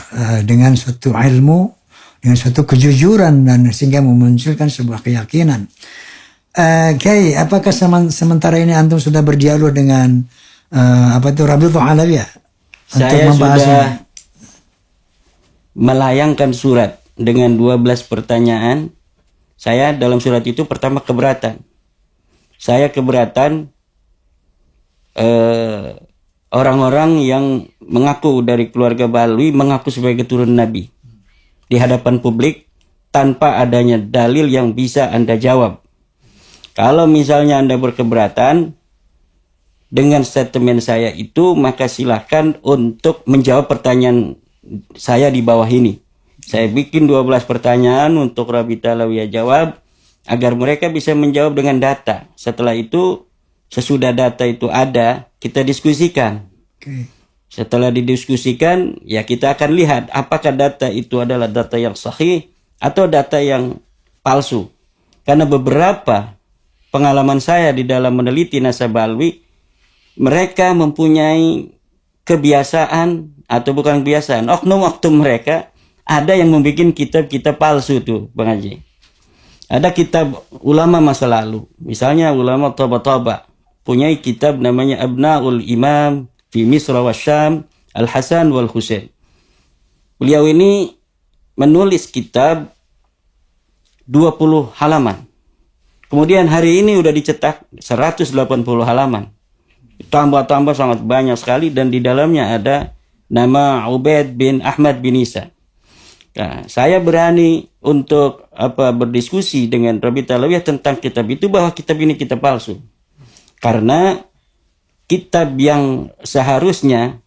dengan suatu ilmu, dengan suatu kejujuran, dan sehingga memunculkan sebuah keyakinan. Kiai, apakah sementara ini antum sudah berdialog dengan Rabitul Alawiyah untuk Saya membahas sudah ini? melayangkan surat dengan 12 pertanyaan. Saya dalam surat itu pertama keberatan. Saya keberatan orang-orang yang mengaku dari keluarga Balwi mengaku sebagai keturunan Nabi di hadapan publik tanpa adanya dalil yang bisa Anda jawab. Kalau misalnya Anda berkeberatan dengan statement saya itu, maka silahkan untuk menjawab pertanyaan saya di bawah ini. Saya bikin 12 pertanyaan untuk Rabitul Alawiyah jawab, agar mereka bisa menjawab dengan data. Setelah itu, sesudah data itu ada, kita diskusikan. Oke. Setelah didiskusikan, ya kita akan lihat apakah data itu adalah data yang sahih atau data yang palsu. Karena beberapa pengalaman saya di dalam meneliti nasab Balwi, mereka mempunyai kebiasaan atau bukan kebiasaan, oknum-oknum mereka ada yang membuat kitab-kitab palsu tuh Bang Haji. Ada kitab ulama masa lalu, misalnya ulama Taba-Taba, punya kitab namanya Abnaul Imam fi Misra wa Syam, Al-Hasan wal Husain. Beliau ini menulis kitab 20 halaman. Kemudian hari ini udah dicetak 180 halaman. Tambah-tambah sangat banyak sekali, dan di dalamnya ada nama Ubaid bin Ahmad bin Isa. Nah, saya berani untuk berdiskusi dengan Rabitul Alawiyah tentang kitab itu, bahwa kitab ini kitab palsu. Karena kitab yang seharusnya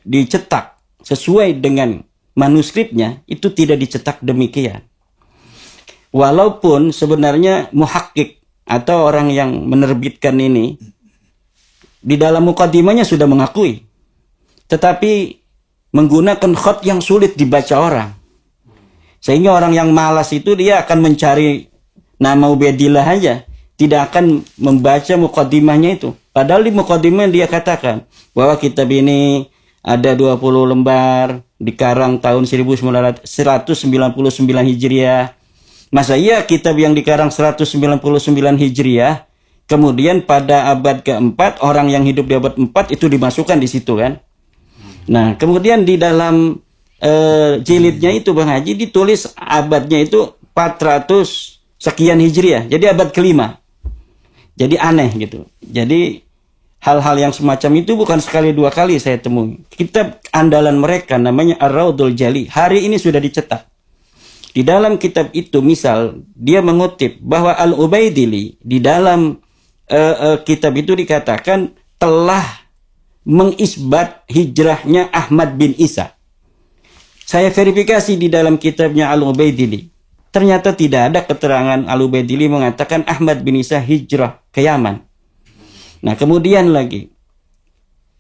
dicetak sesuai dengan manuskripnya itu tidak dicetak demikian. Walaupun sebenarnya muhakkik atau orang yang menerbitkan ini di dalam mukadimahnya sudah mengakui, tetapi menggunakan khat yang sulit dibaca orang. Sehingga orang yang malas itu dia akan mencari nama Ubaidillah aja, tidak akan membaca mukadimahnya itu. Padahal di mukadimah dia katakan bahwa kitab ini ada 20 lembar, dikarang tahun 1999 Hijriah. Masa iya kitab yang dikarang 199 Hijriah, kemudian pada abad keempat, orang yang hidup di abad 4 itu dimasukkan di situ kan. Nah, kemudian di dalam jilidnya itu Bang Haji ditulis abadnya itu 400 sekian Hijriah. Jadi abad kelima. Jadi aneh gitu. Jadi hal-hal yang semacam itu bukan sekali dua kali saya temui. Kitab andalan mereka namanya Ar-Raudul Jali. Hari ini sudah dicetak. Di dalam kitab itu misal dia mengutip bahwa Al-Ubaidili di dalam kitab itu dikatakan telah mengisbat hijrahnya Ahmad bin Isa. Saya verifikasi di dalam kitabnya Al-Ubaidili. Ternyata tidak ada keterangan Al-Ubaidili mengatakan Ahmad bin Isa hijrah ke Yaman. Nah, kemudian lagi,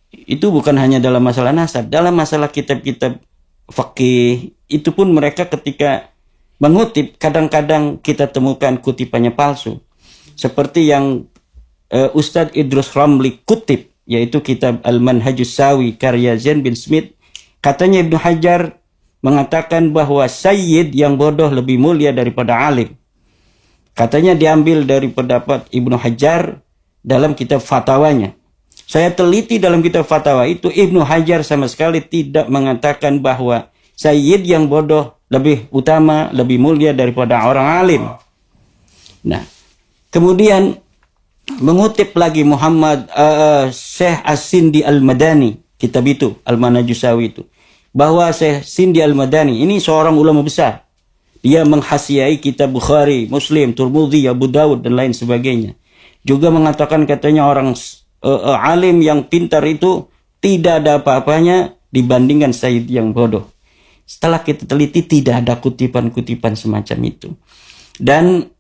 itu bukan hanya dalam masalah nasab, dalam masalah kitab-kitab fikih, itu pun mereka ketika mengutip, kadang-kadang kita temukan kutipannya palsu. Seperti yang Ustadz Idrus Ramli kutip, yaitu kitab Al-Manhajus Sawi karya Zain bin Smith. Katanya Ibnu Hajar mengatakan bahwa sayyid yang bodoh lebih mulia daripada alim. Katanya diambil dari pendapat Ibnu Hajar dalam kitab fatwanya. Saya teliti dalam kitab fatwa itu, Ibnu Hajar sama sekali tidak mengatakan bahwa sayyid yang bodoh lebih utama, lebih mulia daripada orang alim. Nah, kemudian mengutip lagi Muhammad Syekh As-Sindi Al-Madani, kitab itu Al-Manhajus Sawi itu, bahwa Syekh Sindi Al-Madani ini seorang ulama besar. Dia menghasiai kitab Bukhari, Muslim, Tirmidzi, Abu Dawud dan lain sebagainya. Juga mengatakan katanya orang alim yang pintar itu tidak ada apa-apanya dibandingkan sayyid yang bodoh. setelah kita teliti tidak ada kutipan-kutipan semacam itu. Dan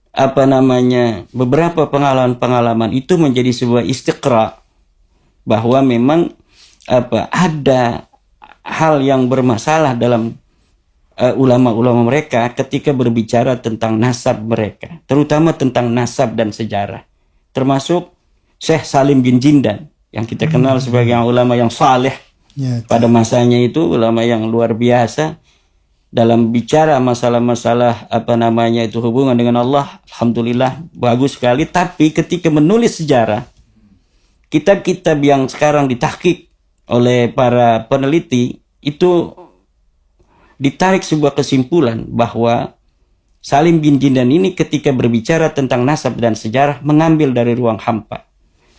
beberapa pengalaman-pengalaman itu menjadi sebuah istiqra bahwa memang ada hal yang bermasalah dalam ulama-ulama mereka ketika berbicara tentang nasab mereka, terutama tentang nasab dan sejarah. Termasuk Syekh Salim bin Jindan yang kita kenal sebagai ulama yang saleh pada masanya, itu ulama yang luar biasa dalam bicara masalah-masalah itu hubungan dengan Allah. Alhamdulillah bagus sekali. Tapi ketika menulis sejarah, kitab-kitab yang sekarang ditahqiq oleh para peneliti itu ditarik sebuah kesimpulan bahwa Salim bin Jindan ini ketika berbicara tentang nasab dan sejarah mengambil dari ruang hampa,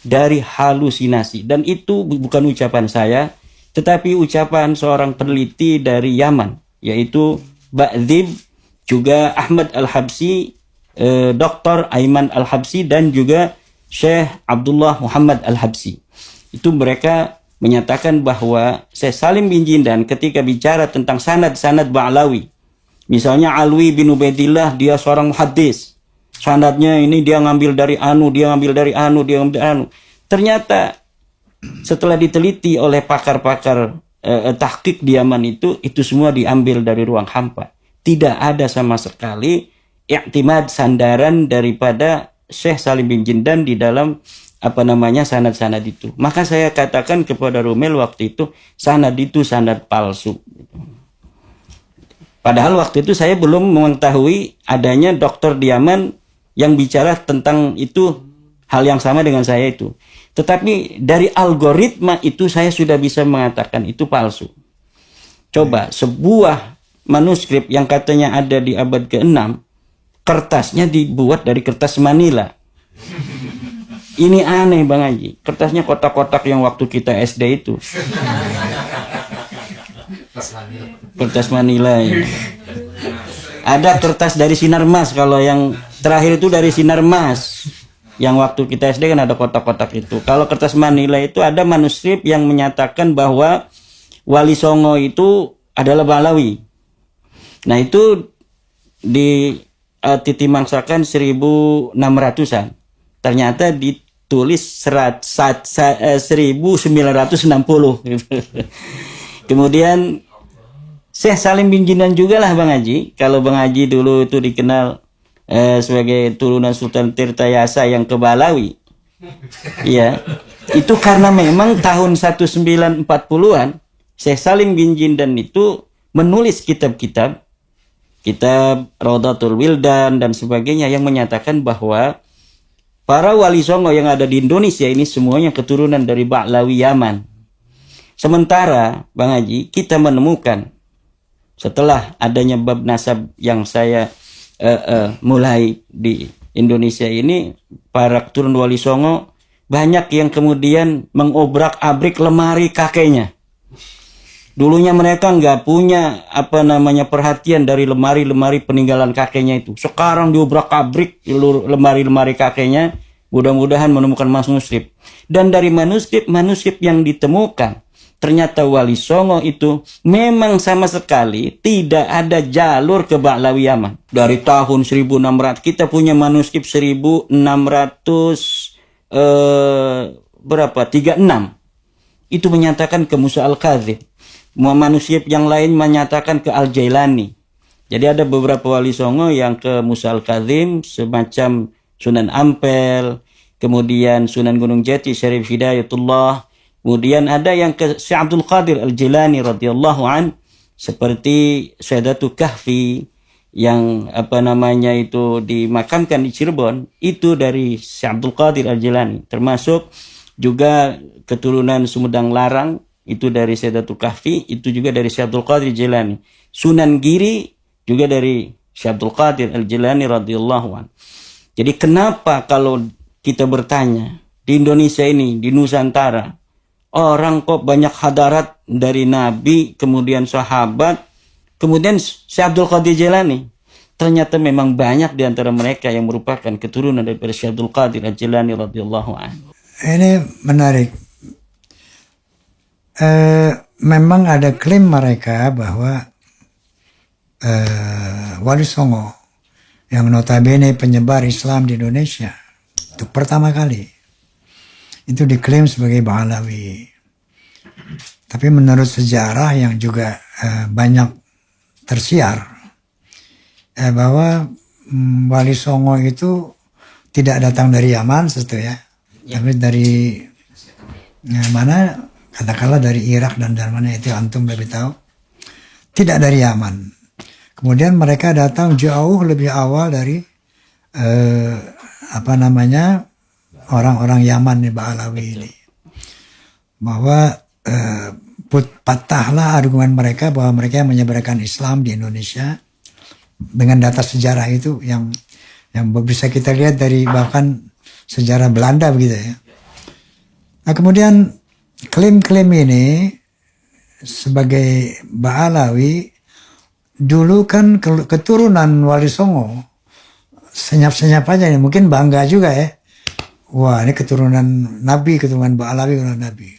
dari halusinasi. Dan itu bukan ucapan saya, tetapi ucapan seorang peneliti dari Yaman, yaitu Ba'dhib, juga Ahmad Al-Habsi, Dr. Aiman Al-Habsi, dan juga Syekh Abdullah Muhammad Al-Habsi. Itu mereka menyatakan bahwa Syekh Salim bin Jindan ketika bicara tentang sanad-sanad Ba'lawi, misalnya Alwi bin Ubaidillah, dia seorang muhaddis, sanadnya ini dia ngambil dari anu, dia ngambil dari anu, dia ngambil dari anu. Ternyata setelah diteliti oleh pakar-pakar tahqiq di Yaman itu semua diambil dari ruang hampa. Tidak ada sama sekali i'timad, sandaran daripada Syekh Salim bin Jindan di dalam sanad-sanad itu. Maka saya katakan kepada Rumel waktu itu, sanad itu sanad palsu. Padahal waktu itu saya belum mengetahui adanya dokter di Yaman yang bicara tentang itu, hal yang sama dengan saya itu. Tetapi dari algoritma itu saya sudah bisa mengatakan itu palsu. Coba sebuah manuskrip yang katanya ada di abad ke-6, kertasnya dibuat dari kertas Manila. Ini aneh Bang Haji. Kertasnya kotak-kotak yang waktu kita SD itu. Kertas Manila ini. Ada kertas dari Sinarmas, kalau yang terakhir itu dari Sinarmas. Yang waktu kita SD kan ada kotak-kotak itu. Kalau kertas Manila itu ada manuskrip yang menyatakan bahwa Wali Songo itu adalah Ba'lawi. Nah itu ditimangsakan 1600-an. Ternyata ditulis 1960. Kemudian Syekh Salim bin Jindan juga lah Bang Haji. Kalau Bang Haji dulu itu dikenal sebagai turunan Sultan Tirtayasa yang ke Balawi. Ya, itu karena memang tahun 1940-an Syekh Salim bin Jindan itu menulis kitab Raudatul Wildan dan sebagainya yang menyatakan bahwa para wali songo yang ada di Indonesia ini semuanya keturunan dari Ba'lawi Yaman. Sementara Bang Haji, kita menemukan setelah adanya bab nasab yang saya mulai di Indonesia ini, para keturunan Wali Songo banyak yang kemudian mengobrak-abrik lemari kakeknya. Dulunya mereka nggak punya perhatian dari lemari-lemari peninggalan kakeknya itu. Sekarang diobrak-abrik lemari-lemari kakeknya, mudah-mudahan menemukan manuskrip. Dan dari manuskrip yang ditemukan, ternyata Wali Songo itu memang sama sekali tidak ada jalur ke Ba'lawi Yaman. Dari tahun 1600 kita punya manuskrip 36 itu menyatakan ke Musa Al-Kadzib. Manuskrip yang lain menyatakan ke Al-Jailani. Jadi ada beberapa Wali Songo yang ke Musa Al-Kadzib, semacam Sunan Ampel, kemudian Sunan Gunung Jati Syarif Hidayatullah. Kemudian ada yang ke Syekh Abdul Qadir Al-Jilani radhiyallahu an, seperti Sayyidatul Kahfi yang itu dimakamkan di Cirebon, itu dari Syekh Abdul Qadir Al-Jilani. Termasuk juga keturunan Sumedang Larang, itu dari Sayyidatul Kahfi, itu juga dari Syekh Abdul Qadir Al-Jilani. Sunan Giri juga dari Syekh Abdul Qadir Al-Jilani radhiyallahu an. Jadi kenapa kalau kita bertanya di Indonesia ini, di Nusantara, orang kok banyak hadarat dari Nabi, kemudian sahabat, kemudian Syekh Abdul Qadir Jilani. Ternyata memang banyak di antara mereka yang merupakan keturunan daripada Syekh Abdul Qadir Al-Jilani radhiyallahu anhu. Ini menarik. Memang ada klaim mereka bahwa Wali Songo yang notabene penyebar Islam di Indonesia untuk pertama kali itu diklaim sebagai Ba'alawi. Tapi menurut sejarah yang juga banyak tersiar bahwa Wali Songo itu tidak datang dari Yaman ya. Tapi dari mana, katakanlah dari Irak dan dari mana itu antum lebih tahu. Tidak dari Yaman. Kemudian mereka datang jauh lebih awal dari orang-orang Yaman di Ba'alawi ini. Bahwa patahlah argumen mereka bahwa mereka yang menyebarkan Islam di Indonesia dengan data sejarah itu yang bisa kita lihat dari bahkan sejarah Belanda begitu ya. Nah, kemudian klaim-klaim ini sebagai Ba'alawi dulu kan keturunan Wali Songo senyap-senyap aja nih, mungkin bangga juga ya. Wah, ini keturunan Nabi, keturunan Ba'alawi, keturunan Nabi.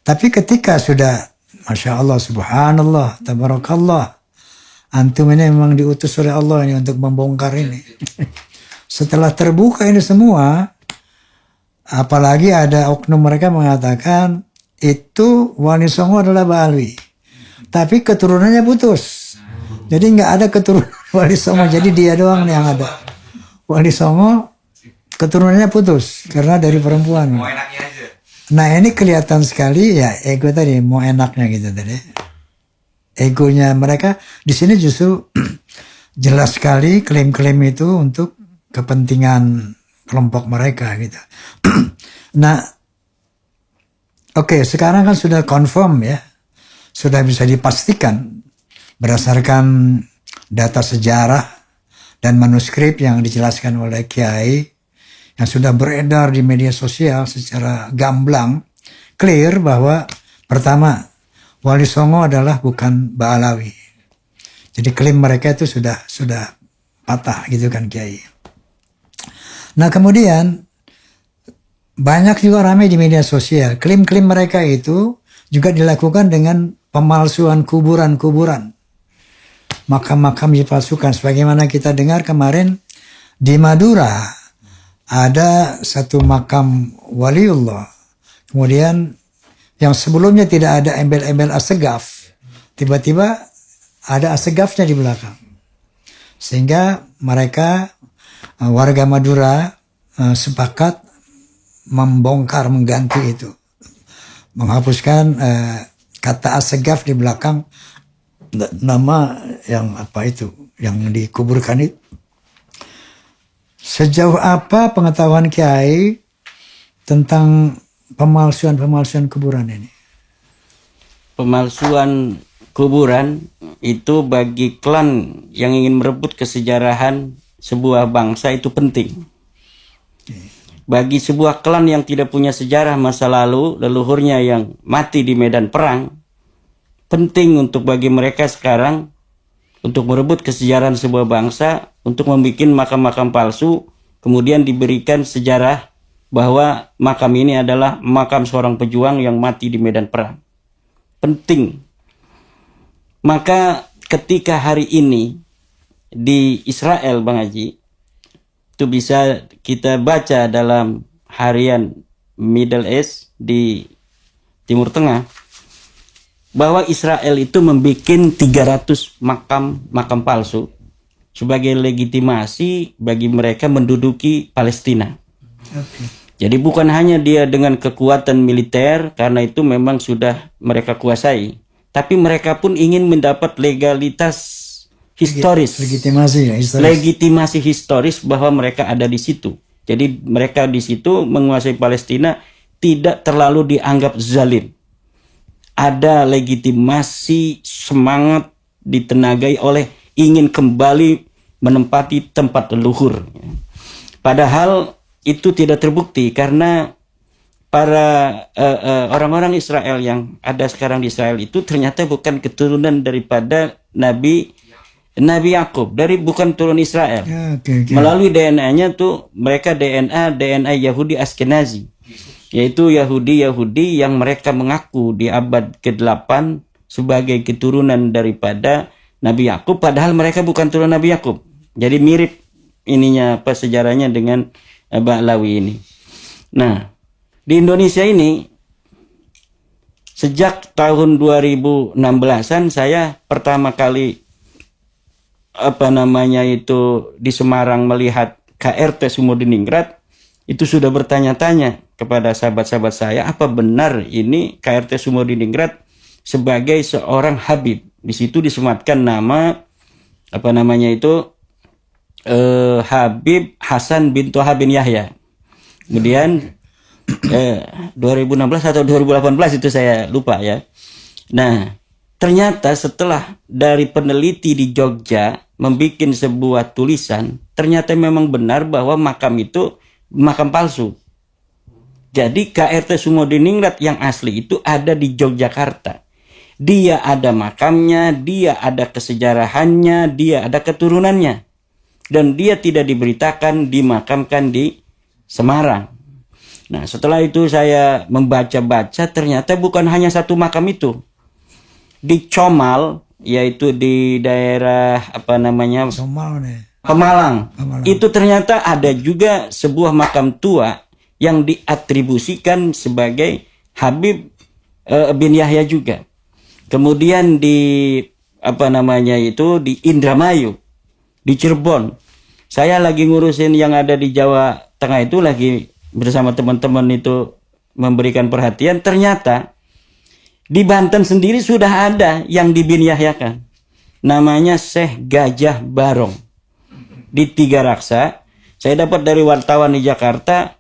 Tapi ketika sudah, Masya Allah, Subhanallah, Tabarakallah, antum ini memang diutus oleh Allah ini untuk membongkar ini. Setelah terbuka ini semua, apalagi ada oknum mereka mengatakan itu Wali Songo adalah Ba'alawi, tapi keturunannya putus. Jadi nggak ada keturunan Wali Songo, jadi dia doang yang ada. Wali Songo keturunannya putus karena dari perempuan. Mau enaknya aja. Nah ini kelihatan sekali ya ego tadi, mau enaknya gitu tadi. Egonya mereka di sini justru jelas sekali klaim-klaim itu untuk kepentingan kelompok mereka gitu. Nah, oke, sekarang kan sudah confirm ya, sudah bisa dipastikan berdasarkan data sejarah dan manuskrip yang dijelaskan oleh Kiai yang sudah beredar di media sosial secara gamblang, clear bahwa pertama Wali Songo adalah bukan Ba'alawi. Jadi klaim mereka itu sudah patah gitu kan Kiai. Nah kemudian banyak juga ramai di media sosial. Klaim-klaim mereka itu juga dilakukan dengan pemalsuan kuburan-kuburan. Makam-makam dipalsukan. Sebagaimana kita dengar kemarin di Madura ada satu makam waliullah. Kemudian yang sebelumnya tidak ada embel-embel asegaf. Tiba-tiba ada asegafnya di belakang. Sehingga mereka warga Madura sepakat membongkar, mengganti itu, menghapuskan kata asegaf di belakang nama yang apa itu, yang dikuburkan itu. Sejauh apa pengetahuan Kiai tentang pemalsuan kuburan ini? Pemalsuan kuburan itu bagi klan yang ingin merebut kesejarahan sebuah bangsa itu penting. Bagi sebuah klan yang tidak punya sejarah masa lalu, leluhurnya yang mati di medan perang, penting untuk bagi mereka sekarang untuk merebut kesejarahan sebuah bangsa, untuk membuat makam-makam palsu, kemudian diberikan sejarah bahwa makam ini adalah makam seorang pejuang yang mati di medan perang. Penting. Maka ketika hari ini di Israel, Bang Haji, itu bisa kita baca dalam harian Middle East di Timur Tengah, bahwa Israel itu membuat 300 makam palsu sebagai legitimasi bagi mereka menduduki Palestina. Okay. Jadi bukan hanya dia dengan kekuatan militer, karena itu memang sudah mereka kuasai, tapi mereka pun ingin mendapat legalitas historis, legitimasi historis bahwa mereka ada di situ. Jadi mereka di situ menguasai Palestina tidak terlalu dianggap zalim. Ada legitimasi, semangat ditenagai oleh ingin kembali menempati tempat leluhur. Padahal itu tidak terbukti karena para orang-orang Israel yang ada sekarang di Israel itu ternyata bukan keturunan daripada Nabi Yakub, bukan turun Israel. Okay. Melalui DNA-nya tuh mereka DNA Yahudi Askenazi. Yaitu Yahudi yang mereka mengaku di abad ke-8 sebagai keturunan daripada Nabi Yakub, padahal mereka bukan turun Nabi Yakub. Jadi mirip ininya apa sejarahnya dengan Ba'lawi ini. Nah, di Indonesia ini sejak tahun 2016-an saya pertama kali di Semarang melihat KRT Sumodiningrat, itu sudah bertanya-tanya kepada sahabat-sahabat saya, apa benar ini KRT Sumodiningrat sebagai seorang Habib. Di situ disematkan nama Habib Hasan bin Toha bin Yahya. Kemudian 2016 atau 2018 itu saya lupa ya. Nah, ternyata setelah dari peneliti di Jogja membuat sebuah tulisan, ternyata memang benar bahwa makam itu makam palsu. Jadi KRT Sumodiningrat yang asli itu ada di Yogyakarta. Dia ada makamnya, dia ada kesejarahannya, dia ada keturunannya. Dan dia tidak diberitakan dimakamkan di Semarang. Nah, setelah itu saya membaca-baca, ternyata bukan hanya satu makam itu. Di Comal, yaitu di daerah Pemalang. Itu ternyata ada juga sebuah makam tua yang diatribusikan sebagai Habib bin Yahya juga. Kemudian di di Indramayu, di Cirebon. Saya lagi ngurusin yang ada di Jawa Tengah itu, lagi bersama teman-teman itu memberikan perhatian. Ternyata di Banten sendiri sudah ada yang dibin Yahyakan. Namanya Syekh Gajah Barong. Di Tiga Raksa. Saya dapat dari wartawan di Jakarta.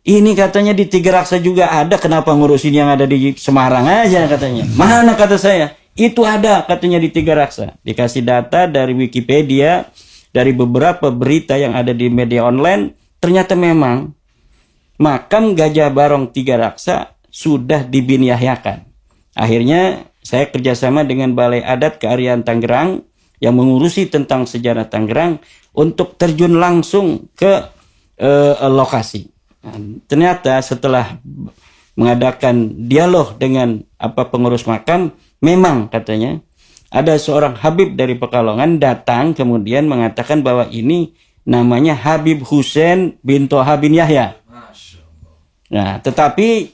Ini katanya di Tiga Raksa juga ada. Kenapa ngurusin yang ada di Semarang aja katanya. Mana kata saya? Itu ada katanya di Tiga Raksa. Dikasih data dari Wikipedia. Dari beberapa berita yang ada di media online. Ternyata memang makam Gajah Barong Tiga Raksa sudah dibin Yahyakan. Akhirnya saya kerjasama dengan Balai Adat Kearifan Tangerang yang mengurusi tentang sejarah Tangerang untuk terjun langsung ke lokasi. Ternyata setelah mengadakan dialog dengan pengurus makam, memang katanya ada seorang Habib dari Pekalongan datang kemudian mengatakan bahwa ini namanya Habib Husain bin Toha bin Yahya. Nah, tetapi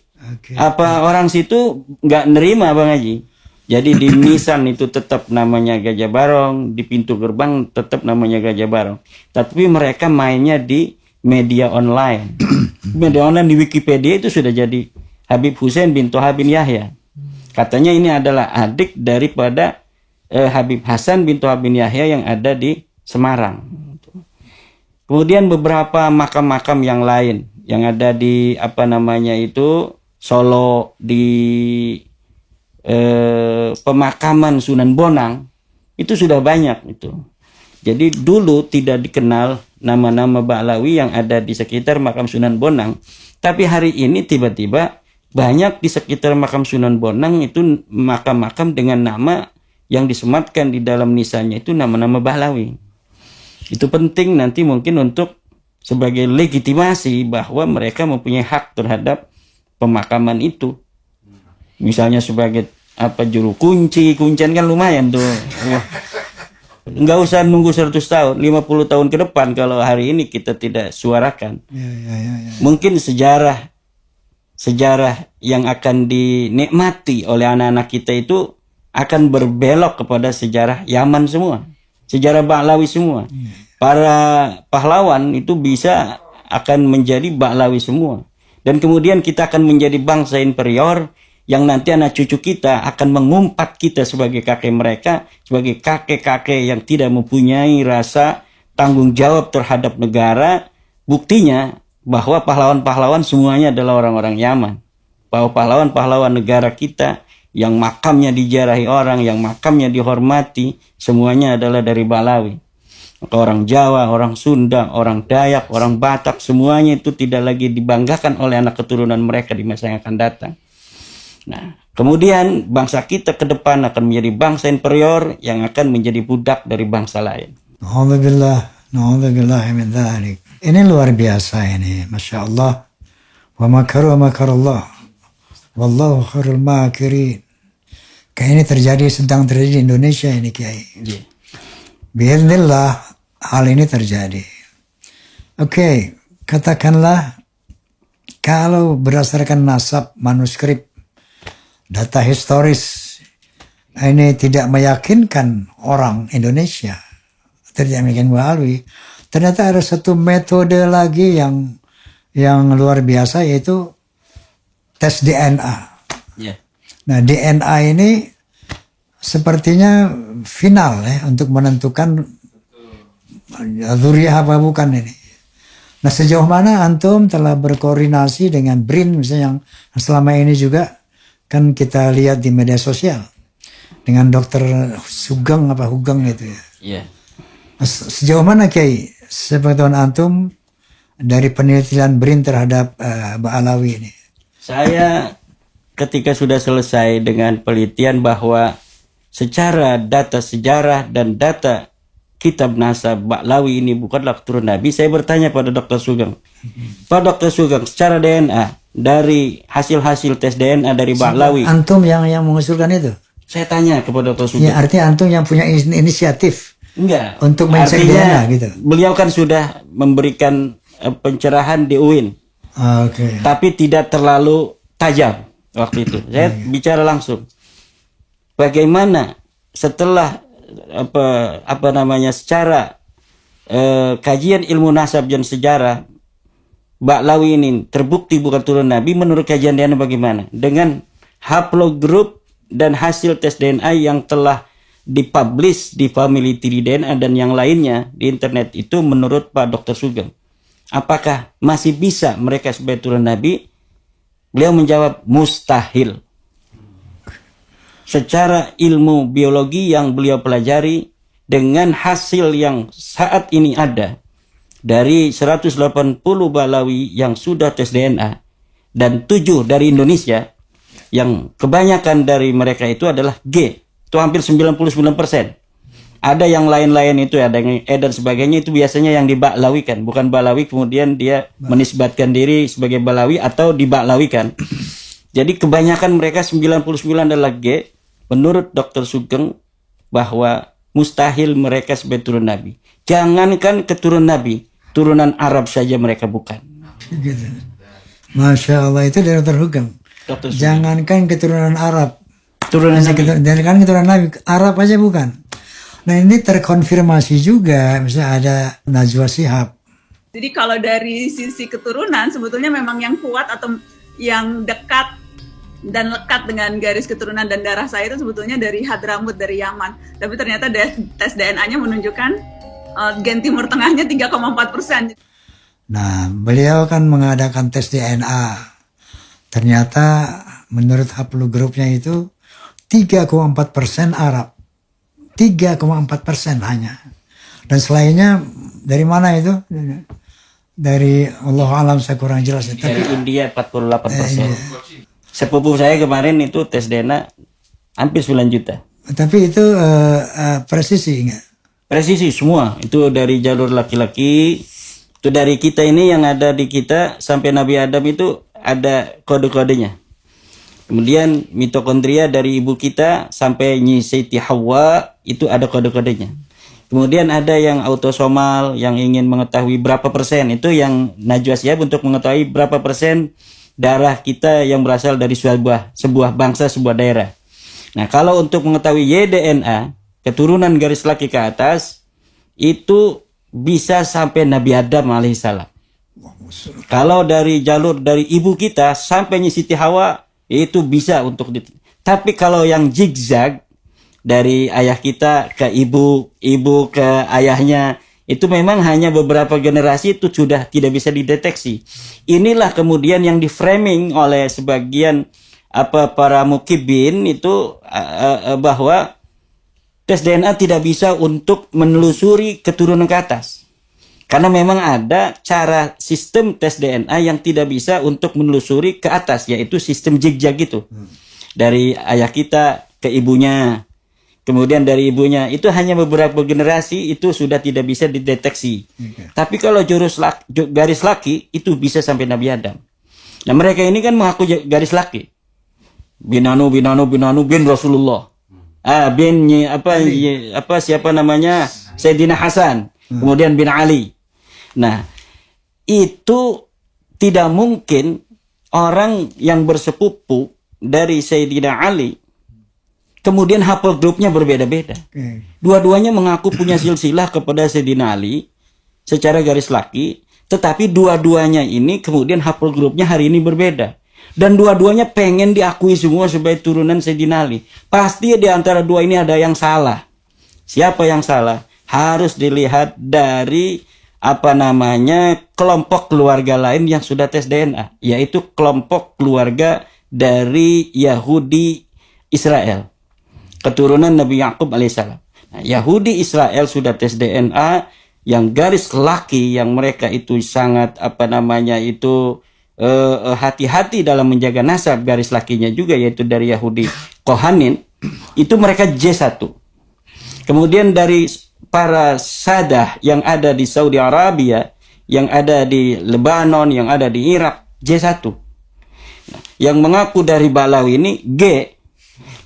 orang situ nggak nerima Bang Haji. Jadi di nisan itu tetap namanya Gajah Barong, di pintu gerbang tetap namanya Gajah Barong. Tapi mereka mainnya di media online. Media online di Wikipedia itu sudah jadi Habib Husain bin Toha bin Yahya. Katanya ini adalah adik daripada Habib Hasan bin Toha bin Yahya yang ada di Semarang. Kemudian beberapa makam-makam yang lain yang ada di Solo, di pemakaman Sunan Bonang itu sudah banyak itu. Jadi dulu tidak dikenal nama-nama Ba'lawi yang ada di sekitar makam Sunan Bonang, tapi hari ini tiba-tiba banyak di sekitar makam Sunan Bonang itu makam-makam dengan nama yang disematkan di dalam nisannya itu nama-nama Ba'lawi. Itu penting nanti mungkin untuk sebagai legitimasi bahwa mereka mempunyai hak terhadap pemakaman itu. Misalnya sebagai juru kuncian kan lumayan tuh. Nggak usah nunggu 100 tahun, 50 tahun ke depan kalau hari ini kita tidak suarakan. Mungkin sejarah yang akan dinikmati oleh anak-anak kita itu akan berbelok kepada sejarah Yaman semua. Sejarah Ba'lawi semua. Para pahlawan itu bisa akan menjadi Ba'lawi semua. Dan kemudian kita akan menjadi bangsa inferior yang nanti anak cucu kita akan mengumpat kita sebagai kakek mereka, sebagai kakek-kakek yang tidak mempunyai rasa tanggung jawab terhadap negara. Buktinya bahwa pahlawan-pahlawan semuanya adalah orang-orang Yaman. Bahwa pahlawan-pahlawan negara kita yang makamnya dijarahi orang, yang makamnya dihormati, semuanya adalah dari Ba'lawi. Orang Jawa, orang Sunda, orang Dayak, orang Batak, semuanya itu tidak lagi dibanggakan oleh anak keturunan mereka di masa yang akan datang. Nah, kemudian bangsa kita ke depan akan menjadi bangsa inferior yang akan menjadi budak dari bangsa lain. Na'udzubillah min dzalik. Ini luar biasa ini, Masya Allah. Wa makaru wa makarallah. Wallahu khairul makirin. Kayak ini sedang terjadi di Indonesia ini Kiai. Iya. Biarlah hal ini terjadi. Oke, katakanlah kalau berdasarkan nasab manuskrip, data historis, ini tidak meyakinkan orang Indonesia, tidak meyakinkan Ba'alawi. Ternyata ada satu metode lagi yang luar biasa, yaitu tes DNA. Iya. Nah, DNA ini sepertinya final ya untuk menentukan dzurriyyah apa bukan ini. Nah, sejauh mana antum telah berkoordinasi dengan BRIN misalnya yang selama ini juga kan kita lihat di media sosial dengan Dokter Sugeng apa Hugeng itu ya. Iya. Nah, sejauh mana Kiai sepengetahuan antum dari penelitian BRIN terhadap Ba'alawi ini? Saya ketika sudah selesai dengan penelitian bahwa secara data sejarah dan data kitab nasab Ba'alawi ini bukanlah keturunan Nabi, saya bertanya pada Dr. Sugeng, Pak Dr. Sugeng, secara DNA dari hasil-hasil tes DNA dari Ba'alawi, Antum yang mengusulkan itu? saya tanya kepada Dr. Sugeng. Ya, artinya antum yang punya inisiatif Enggak. untuk mencek DNA gitu. Beliau kan sudah memberikan pencerahan di UIN, Oke. tapi tidak terlalu tajam waktu itu. Saya bicara langsung. Bagaimana setelah apa namanya secara kajian ilmu nasab dan sejarah Ba'alawi ini terbukti bukan turun Nabi, menurut kajian DNA bagaimana? Dengan haplogroup dan hasil tes DNA yang telah dipublish di Family Tree DNA dan yang lainnya di internet itu, menurut Pak Dr. Sugeng, apakah masih bisa mereka sebagai turun Nabi? Beliau menjawab mustahil. Secara ilmu biologi yang beliau pelajari dengan hasil yang saat ini ada dari 180 Ba'alawi yang sudah tes DNA dan 7 dari Indonesia, yang kebanyakan dari mereka itu adalah G, itu hampir 99%. Ada yang lain-lain itu, ada yang E dan sebagainya, itu biasanya yang diba'lawikan, bukan Ba'alawi kemudian dia menisbatkan diri sebagai Ba'alawi atau diba'lawikan. Jadi kebanyakan mereka 99 adalah G. Menurut Dr. Sugeng bahwa mustahil mereka sebagai turun Nabi. Jangankan keturunan Nabi, turunan Arab saja mereka bukan. Gitu. Masya Allah, itu dari Dr. Hugeng. Dr. Sugeng. Jangankan keturunan Arab, Turunan Nabi. jangankan keturunan Nabi, Arab aja bukan. Nah, ini terkonfirmasi juga, misalnya ada Najwa Shihab. Jadi kalau dari sisi keturunan sebetulnya memang yang kuat atau yang dekat dan lekat dengan garis keturunan dan darah saya itu sebetulnya dari Hadramut, dari Yaman. Tapi ternyata tes DNA-nya menunjukkan gen Timur Tengahnya 3,4%. Nah, beliau kan mengadakan tes DNA. Ternyata menurut haplogrupnya itu 3,4% Arab. 3,4% hanya. Dan selainnya dari mana itu? Dari Allah alam, saya kurang jelas. Dari India 48%. Sepupu saya kemarin itu tes DNA hampir 9 juta. Tapi itu presisi enggak? Presisi semua. Itu dari jalur laki-laki. Itu dari kita ini yang ada di kita sampai Nabi Adam itu ada kode-kodenya. Kemudian mitokondria dari ibu kita sampai Nyi Siti Hawa itu ada kode-kodenya. Kemudian ada yang autosomal yang ingin mengetahui berapa persen, itu yang Najwa Shihab untuk mengetahui berapa persen darah kita yang berasal dari sebuah bangsa, sebuah daerah. Nah, kalau untuk mengetahui YDNA, keturunan garis laki ke atas, itu bisa sampai Nabi Adam alaihissalam. Kalau dari jalur dari ibu kita sampai Nyi Siti Hawa, itu bisa untuk tapi kalau yang zigzag dari ayah kita ke ibu ke ayahnya, itu memang hanya beberapa generasi itu sudah tidak bisa dideteksi. Inilah kemudian yang diframing oleh sebagian para mukibin itu bahwa tes DNA tidak bisa untuk menelusuri keturunan ke atas. Karena memang ada cara sistem tes DNA yang tidak bisa untuk menelusuri ke atas, yaitu sistem zigzag itu. Dari ayah kita ke ibunya, kemudian dari ibunya, itu hanya beberapa generasi itu sudah tidak bisa dideteksi. Tapi kalau garis laki itu bisa sampai Nabi Adam. Nah, mereka ini kan mengaku garis laki. Binanu bin Rasulullah. Siapa namanya? Sayyidina Hasan. Kemudian bin Ali. Nah, itu tidak mungkin orang yang bersepupu dari Sayyidina Ali kemudian hafal grupnya berbeda-beda. Dua-duanya mengaku punya silsilah kepada Sayyidina Ali secara garis laki, tetapi dua-duanya ini kemudian hafal grupnya hari ini berbeda. Dan dua-duanya pengen diakui semua sebagai turunan Sayyidina Ali. Pasti di antara dua ini ada yang salah. Siapa yang salah? Harus dilihat dari kelompok keluarga lain yang sudah tes DNA, yaitu kelompok keluarga dari Yahudi Israel, keturunan Nabi Yakub alaihissalam. Nah, Yahudi Israel sudah tes DNA yang garis laki, yang mereka itu sangat hati-hati dalam menjaga nasab garis lakinya juga, yaitu dari Yahudi Kohanin, itu mereka J1. Kemudian dari para Sadah yang ada di Saudi Arabia, yang ada di Lebanon, yang ada di Irak, J1. Yang mengaku dari Balawi ini G.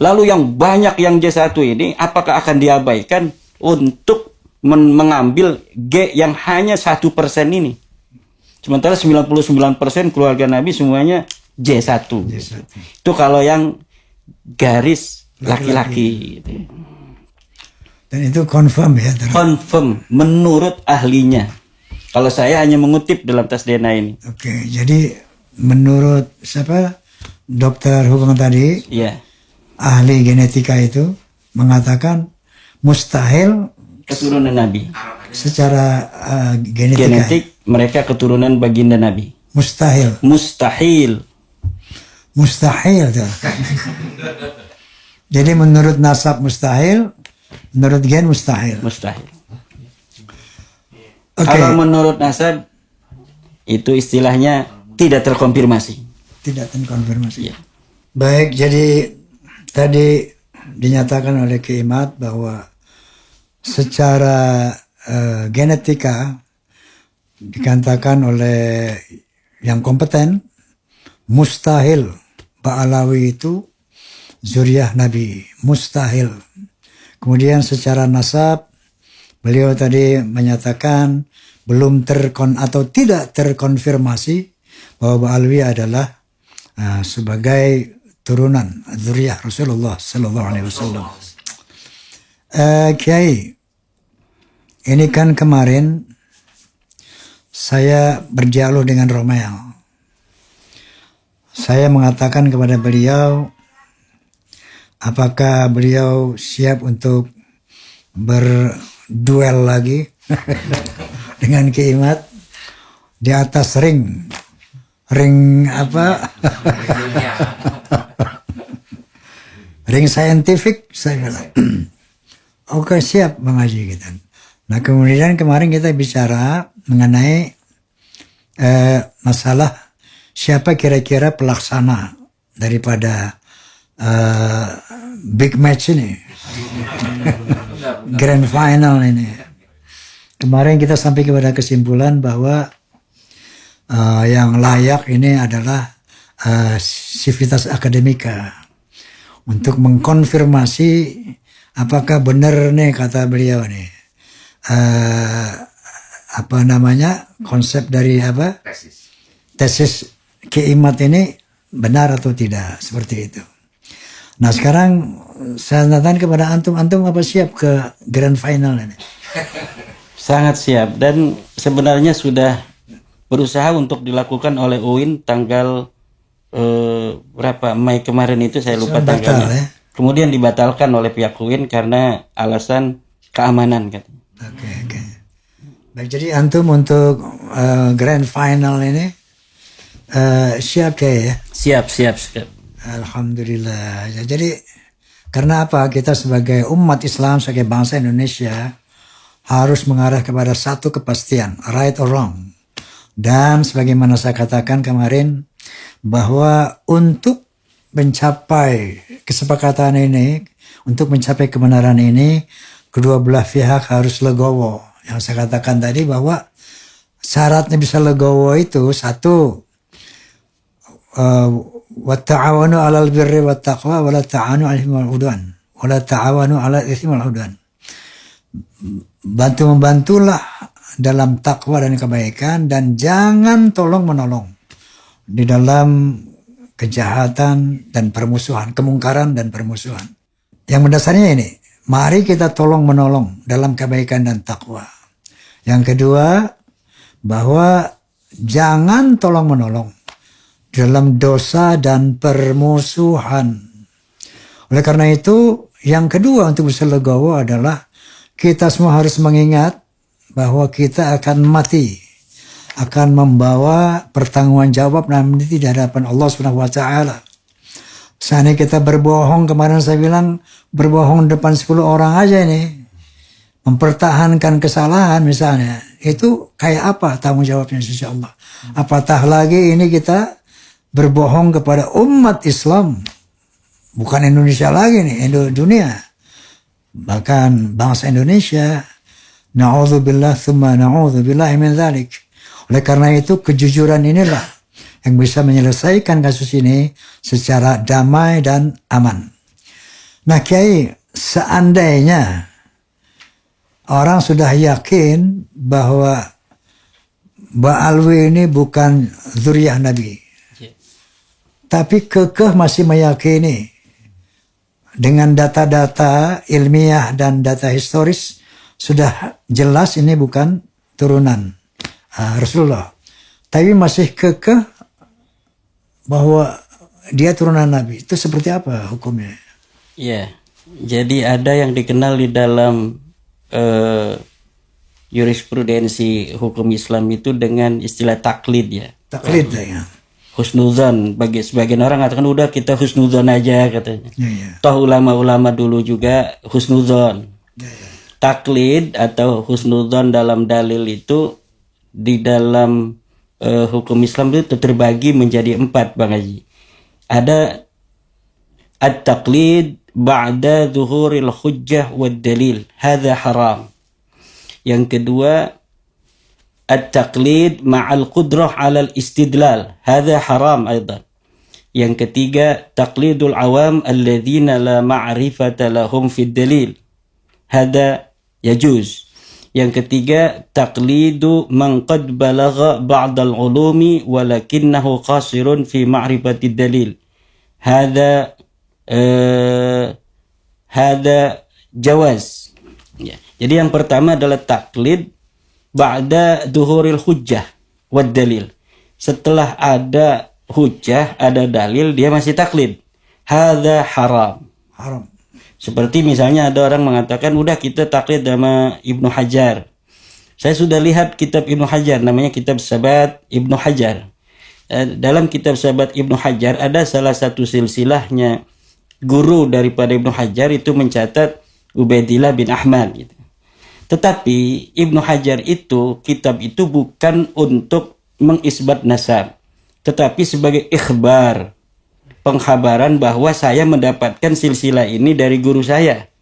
Lalu yang banyak yang J1 ini apakah akan diabaikan untuk mengambil G yang hanya 1% ini? Sementara 99% keluarga Nabi semuanya J1. Itu kalau yang garis laki-laki. Dan itu confirm ya? Confirm menurut ahlinya. Kalau saya hanya mengutip dalam tes DNA ini. Oke, jadi menurut siapa? Dokter Hukum tadi, Iya. Ahli genetika itu mengatakan mustahil Keturunan Nabi. secara genetika. Genetik mereka keturunan baginda Nabi. Mustahil. Mustahil. Tuh. Jadi menurut nasab mustahil, menurut gen mustahil. Mustahil. Oke. Kalau menurut nasab itu istilahnya tidak terkonfirmasi. Tidak terkonfirmasi. Iya. Baik, jadi tadi dinyatakan oleh Kiimat bahwa secara genetika dikatakan oleh yang kompeten mustahil Ba'alawi itu zuriyah Nabi, mustahil. Kemudian secara nasab beliau tadi menyatakan belum tidak terkonfirmasi bahwa Ba'alawi adalah sebagai turunan zuriyah Rasulullah sallallahu alaihi wasallam. Kiai, ini kan kemarin saya berdialog dengan Romel. Saya mengatakan kepada beliau, apakah beliau siap untuk berduel lagi dengan Kiimat di atas ring apa? Ring saintifik, saya bilang. Oke, siap Bang Haji gitu. Nah, kemudian kemarin kita bicara mengenai masalah siapa kira-kira pelaksana daripada big match ini. Grand final ini. Kemarin kita sampai kepada kesimpulan bahwa yang layak ini adalah Civitas Akademika untuk mengkonfirmasi apakah benar nih kata beliau nih konsep dari tesis Kiimat ini benar atau tidak, seperti itu. Nah, sekarang saya tanya kepada antum apa siap ke grand final ini? Sangat siap, dan sebenarnya sudah berusaha untuk dilakukan oleh UIN tanggal berapa Mei kemarin itu, saya lupa tanggalnya. Ya? Kemudian dibatalkan oleh pihak UIN karena alasan keamanan katanya. Oke. Baik, jadi antum untuk grand final ini siap ya? Siap. Alhamdulillah. Jadi karena apa? Kita sebagai umat Islam, sebagai bangsa Indonesia harus mengarah kepada satu kepastian, right or wrong. Dan sebagaimana saya katakan kemarin, bahwa untuk mencapai kesepakatan ini, untuk mencapai kebenaran ini, kedua belah pihak harus legowo. Yang saya katakan tadi bahwa syaratnya bisa legowo itu, satu, wa ta'awanu 'alal birri wat taqwa wa la ta'awanu 'alal itsmi wal 'udwan. Wa la ta'awanu 'alal itsmi wal 'udwan. Bantu-membantulah dalam takwa dan kebaikan dan jangan tolong-menolong di dalam kejahatan dan permusuhan, kemungkaran dan permusuhan. Yang mendasarnya ini, mari kita tolong-menolong dalam kebaikan dan takwa. Yang kedua, bahwa jangan tolong-menolong dalam dosa dan permusuhan. Oleh karena itu, yang kedua untuk bisa legowo adalah kita semua harus mengingat bahwa kita akan mati, akan membawa pertanggungan jawab nanti di hadapan Allah Subhanahu wa taala. Seandainya kita berbohong, kemarin saya bilang berbohong depan 10 orang aja ini, mempertahankan kesalahan misalnya, itu kayak apa tanggung jawabnya insya Allah. Apatah lagi ini kita berbohong kepada umat Islam, bukan Indonesia lagi nih, dunia. Bahkan bangsa Indonesia, na'udzubillah tsumma na'udzubillah min dzalik. Oleh karena itu kejujuran inilah yang bisa menyelesaikan kasus ini secara damai dan aman. Nah Kiai, seandainya orang sudah yakin bahwa Mbak Alwi ini bukan zuriyah Nabi, tapi kekeh masih meyakini dengan data-data ilmiah dan data historis sudah jelas ini bukan turunan Rasulullah, tapi masih kekeh bahwa dia turunan Nabi, itu seperti apa hukumnya? Ya, jadi ada yang dikenal di dalam jurisprudensi hukum Islam itu dengan istilah taklid ya. Taklid ya. Husnuzon, bagi sebagian orang mengatakan udah kita husnuzon aja katanya. Toh ulama-ulama dulu juga husnuzon. Taklid atau husnuzon dalam dalil itu di dalam hukum Islam itu terbagi menjadi 4 Bang Haji. Ada at-taqlid ba'da zuhuril hujjah wad dalil, hadza haram. Yang kedua, at-taqlid ma'al qudrah 'alal istidlal, hadza haram aidan. Yang ketiga, taqlidul awam alladzina la ma'rifata lahum fid dalil, hadza yajuz. Yang ketiga, taqlidu man qad balagha ba'dal ulumi walakinnahu qasirun fi ma'rifatid dalil, hadza jawaz. Ya. Jadi yang pertama adalah taklid ba'da duhuril hujjah wad dalil. Setelah ada hujjah, ada dalil, dia masih taklid. Hadza haram. Haram. Seperti misalnya ada orang mengatakan, udah kita taklid sama Ibnu Hajar. Saya sudah lihat kitab Ibnu Hajar, namanya kitab Sabat Ibnu Hajar. Dalam kitab Sabat Ibnu Hajar ada salah satu silsilahnya guru daripada Ibnu Hajar itu mencatat Ubaidillah bin Ahmad gitu. Tetapi Ibnu Hajar itu, kitab itu bukan untuk mengisbat nasab, tetapi sebagai ikhbar, pengkhabaran bahwa saya mendapatkan silsilah ini dari guru saya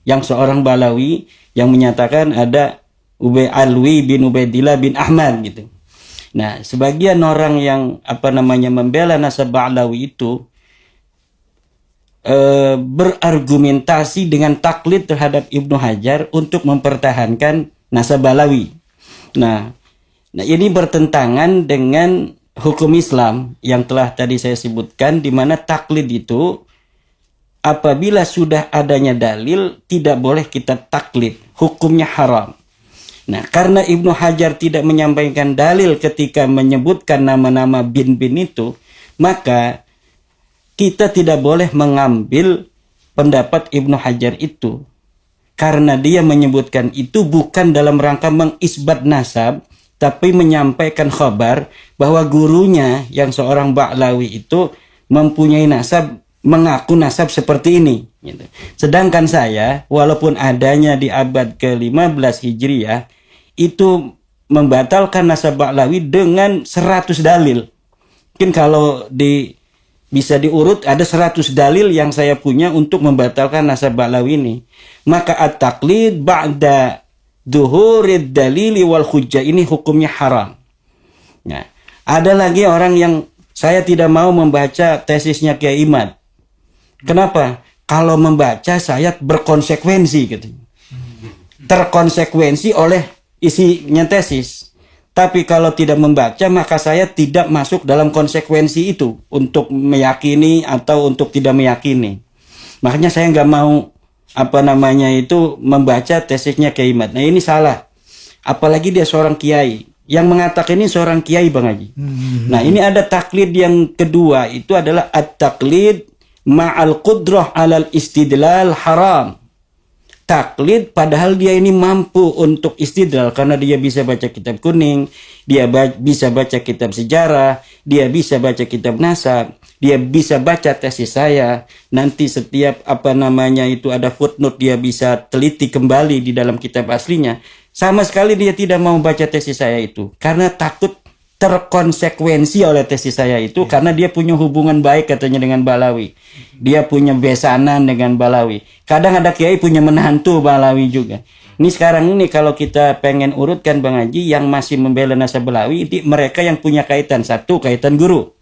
yang seorang Balawi yang menyatakan ada Alwi bin Ubaidillah bin Ahmad gitu. Nah, sebagian orang yang membela nasab Ba'lawi itu berargumentasi dengan taklid terhadap Ibnu Hajar untuk mempertahankan nasab Balawi. Nah, ini bertentangan dengan hukum Islam yang telah tadi saya sebutkan, di mana taklid itu apabila sudah adanya dalil tidak boleh kita taklid, hukumnya haram. Nah, karena Ibnu Hajar tidak menyampaikan dalil ketika menyebutkan nama-nama bin-bin itu, maka kita tidak boleh mengambil pendapat Ibnu Hajar itu. Karena dia menyebutkan itu bukan dalam rangka mengisbat nasab, tapi menyampaikan khabar bahwa gurunya yang seorang Ba'lawi itu mempunyai nasab, mengaku nasab seperti ini. Gitu. Sedangkan saya, walaupun adanya di abad ke-15 Hijriah, itu membatalkan nasab Ba'lawi dengan 100 dalil. Mungkin kalau bisa diurut ada 100 dalil yang saya punya untuk membatalkan nasab Ba'lawi ini. Maka at-taqlid ba'da duhurid dalili wal hujjah ini hukumnya haram. Nah, ada lagi orang yang saya tidak mau membaca tesisnya Kiai Imad. Kenapa? Kalau membaca saya berkonsekuensi gitu. Terkonsekuensi oleh isinya tesis. Tapi kalau tidak membaca maka saya tidak masuk dalam konsekuensi itu untuk meyakini atau untuk tidak meyakini. Makanya saya nggak mau membaca tesisnya Kiai Imad. Nah ini salah. Apalagi dia seorang kiai. Yang mengatakan ini seorang kiai Bang Haji. Nah ini ada taklid yang kedua, itu adalah at-taklid ma'al qudrah alal istidlal haram. Taklid padahal dia ini mampu untuk istidlal karena dia bisa baca kitab kuning, dia bisa baca kitab sejarah, dia bisa baca kitab nasab, dia bisa baca tesis saya. Nanti setiap ada footnote dia bisa teliti kembali di dalam kitab aslinya. Sama sekali dia tidak mau baca tesis saya itu karena takut terkonsekuensi oleh tesis saya itu karena dia punya hubungan baik katanya dengan Balawi. Dia punya besanan dengan Balawi. Kadang ada kiai punya menantu Balawi juga. Ini sekarang ini kalau kita pengen urutkan Bang Haji yang masih membela nasab Balawi, mereka yang punya kaitan. Satu, kaitan guru.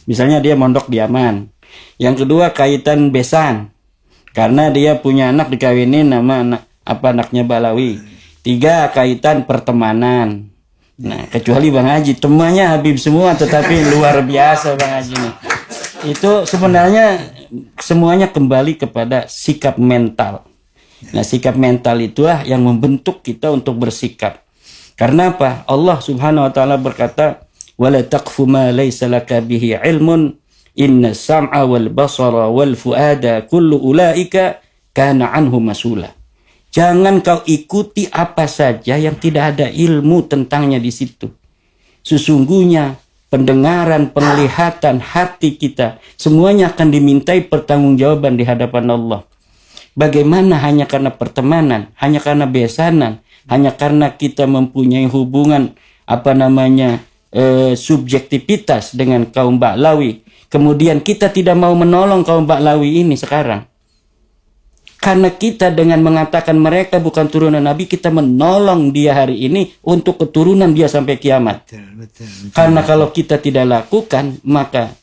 Misalnya dia mondok di Yaman. Yang kedua, kaitan besan. Karena dia punya anak dikawinin nama anaknya Balawi. Tiga, kaitan pertemanan. Nah, kecuali Bang Haji, temannya Habib semua tetapi luar biasa Bang Haji nih. Itu sebenarnya semuanya kembali kepada sikap mental. Nah, sikap mental itulah yang membentuk kita untuk bersikap. Karena apa? Allah Subhanahu wa taala berkata, "Wala taqfu ma laysa laka bihi ilmun, inna sam'a wal basara wal fuada kullu ulaika kana anhu mas'ula." Jangan kau ikuti apa saja yang tidak ada ilmu tentangnya di situ. Sesungguhnya pendengaran, penglihatan, hati kita semuanya akan dimintai pertanggungjawaban di hadapan Allah. Bagaimana hanya karena pertemanan, hanya karena besanan, hanya karena kita mempunyai hubungan subjektivitas dengan kaum Ba'lawi. Kemudian kita tidak mau menolong kaum Ba'lawi ini sekarang. Karena kita dengan mengatakan mereka bukan turunan Nabi, kita menolong dia hari ini untuk keturunan dia sampai kiamat. Betul. Karena kalau kita tidak lakukan, maka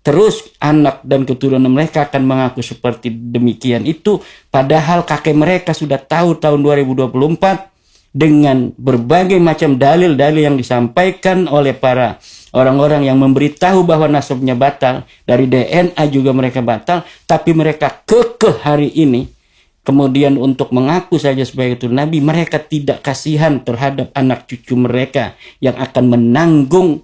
terus anak dan keturunan mereka akan mengaku seperti demikian itu. Padahal kakek mereka sudah tahu tahun 2024 dengan berbagai macam dalil-dalil yang disampaikan oleh para orang-orang yang memberitahu bahwa nasabnya batal, dari DNA juga mereka batal, tapi mereka kekeh hari ini. Kemudian untuk mengaku saja sebagai turunan Nabi, mereka tidak kasihan terhadap anak cucu mereka yang akan menanggung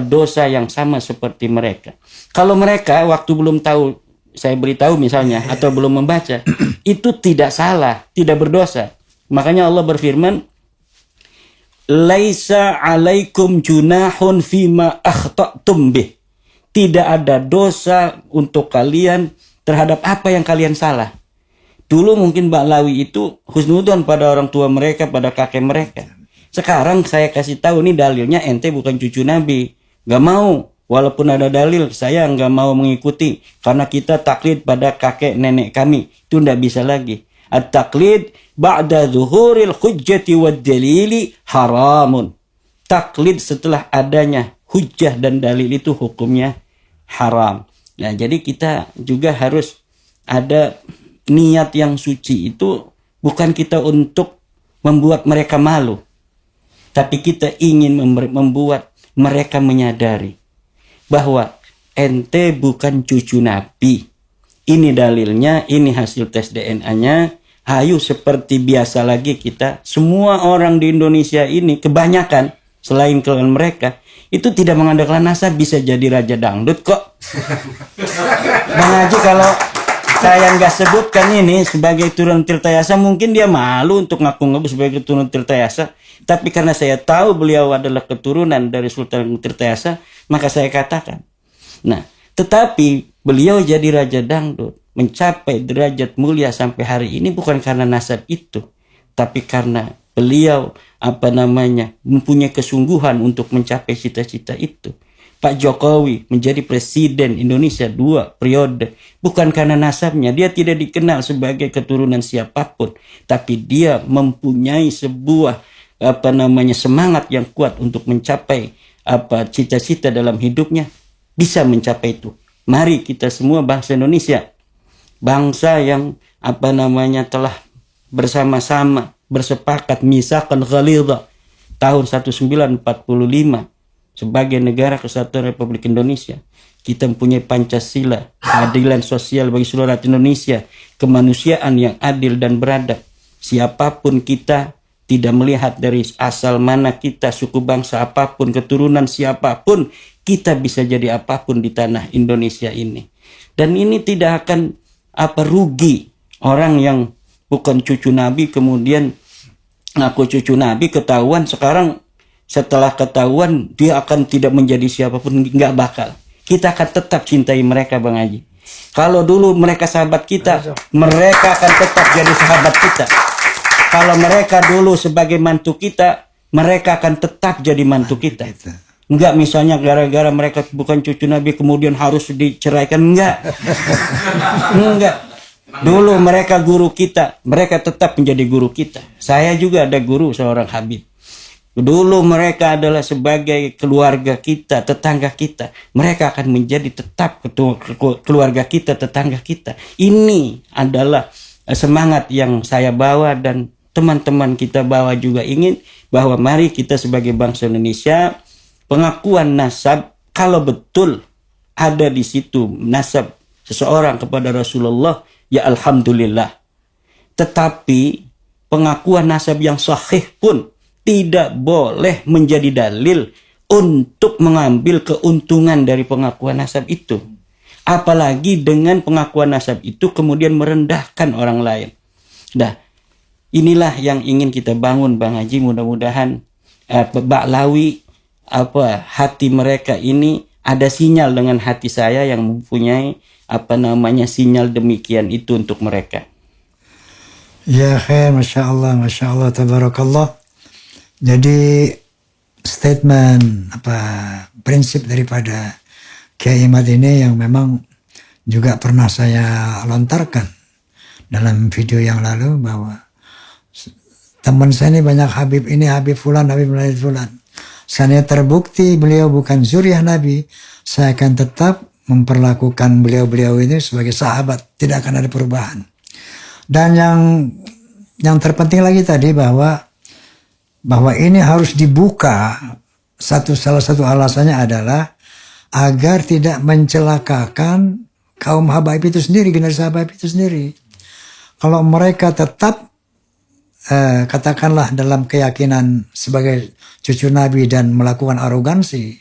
dosa yang sama seperti mereka. Kalau mereka waktu belum tahu, saya beritahu misalnya, atau belum membaca, itu tidak salah, tidak berdosa. Makanya Allah berfirman, "Laisa 'alaikum junahun fima akhta'tum bih." Tidak ada dosa untuk kalian terhadap apa yang kalian salah. Dulu mungkin Ba'lawi itu husnudzon pada orang tua mereka, pada kakek mereka. Sekarang saya kasih tahu nih dalilnya, ente bukan cucu Nabi. Gak mau, walaupun ada dalil, saya gak mau mengikuti. Karena kita taklid pada kakek nenek kami. Itu gak bisa lagi. At-taklid ba'da zuhuril hujjati wad dalili haramun. Taklid setelah adanya hujjah dan dalil itu hukumnya haram. Nah, jadi kita juga harus ada niat yang suci, itu bukan kita untuk membuat mereka malu, tapi kita ingin membuat mereka menyadari bahwa ente bukan cucu Nabi. Ini dalilnya, ini hasil tes DNA-nya. Hayu seperti biasa lagi kita. Semua orang di Indonesia ini kebanyakan selain kalian mereka itu tidak mengandalkan nasab, bisa jadi raja dangdut kok. Bang Haji kalau saya nggak sebutkan ini sebagai turunan Tirtayasa, mungkin dia malu untuk ngaku-ngaku sebagai keturunan Tirtayasa. Tapi karena saya tahu beliau adalah keturunan dari Sultan Tirtayasa, maka saya katakan. Nah, tetapi beliau jadi raja dangdut, mencapai derajat mulia sampai hari ini bukan karena nasab itu, tapi karena beliau mempunyai kesungguhan untuk mencapai cita-cita itu. Pak Jokowi menjadi presiden Indonesia 2 periode bukan karena nasabnya, dia tidak dikenal sebagai keturunan siapapun, tapi dia mempunyai sebuah semangat yang kuat untuk mencapai cita-cita dalam hidupnya. bisa mencapai itu. Mari kita semua bangsa Indonesia, bangsa yang telah bersama-sama bersepakat misakan ghalidha tahun 1945 sebagai negara kesatuan Republik Indonesia. Kita mempunyai Pancasila, keadilan sosial bagi seluruh rakyat Indonesia, kemanusiaan yang adil dan beradab. Siapapun kita, tidak melihat dari asal mana kita, suku bangsa apapun, keturunan siapapun, kita bisa jadi apapun di tanah Indonesia ini. Dan ini tidak akan rugi orang yang bukan cucu Nabi kemudian ngaku cucu Nabi, ketahuan sekarang setelah ketahuan dia akan tidak menjadi siapapun, nggak bakal. Kita akan tetap cintai mereka, Bang Haji. Kalau dulu mereka sahabat kita, mereka akan tetap jadi sahabat kita. Kalau mereka dulu sebagai mantu kita, mereka akan tetap jadi mantu kita. Enggak misalnya gara-gara mereka bukan cucu Nabi kemudian harus diceraikan, enggak. Enggak. Dulu mereka guru kita, mereka tetap menjadi guru kita. Saya juga ada guru seorang Habib. Dulu mereka adalah sebagai keluarga kita, tetangga kita. Mereka akan menjadi tetap keluarga kita, tetangga kita. Ini adalah semangat yang saya bawa dan teman-teman kita bawa juga, ingin bahwa mari kita sebagai bangsa Indonesia, pengakuan nasab, kalau betul ada di situ nasab seseorang kepada Rasulullah, ya alhamdulillah. Tetapi pengakuan nasab yang sahih pun tidak boleh menjadi dalil untuk mengambil keuntungan dari pengakuan nasab itu. Apalagi dengan pengakuan nasab itu kemudian merendahkan orang lain. Nah, inilah yang ingin kita bangun, Bang Haji. Mudah-mudahan Baklawi hati mereka ini ada sinyal dengan hati saya yang mempunyai sinyal demikian itu untuk mereka. Ya khair, Masya Allah, tabarakallah. Jadi statement prinsip daripada Kiai Imad ini yang memang juga pernah saya lontarkan dalam video yang lalu, bahwa teman saya ini banyak Habib ini, Habib Fulan, Habib Fulan. Seandainya terbukti beliau bukan zuriyah Nabi, saya akan tetap memperlakukan beliau-beliau ini sebagai sahabat, tidak akan ada perubahan. Dan yang terpenting lagi tadi bahwa ini harus dibuka, salah satu alasannya adalah agar tidak mencelakakan kaum habaib itu sendiri, generasi habaib itu sendiri. Kalau mereka tetap katakanlah dalam keyakinan sebagai cucu Nabi dan melakukan arogansi,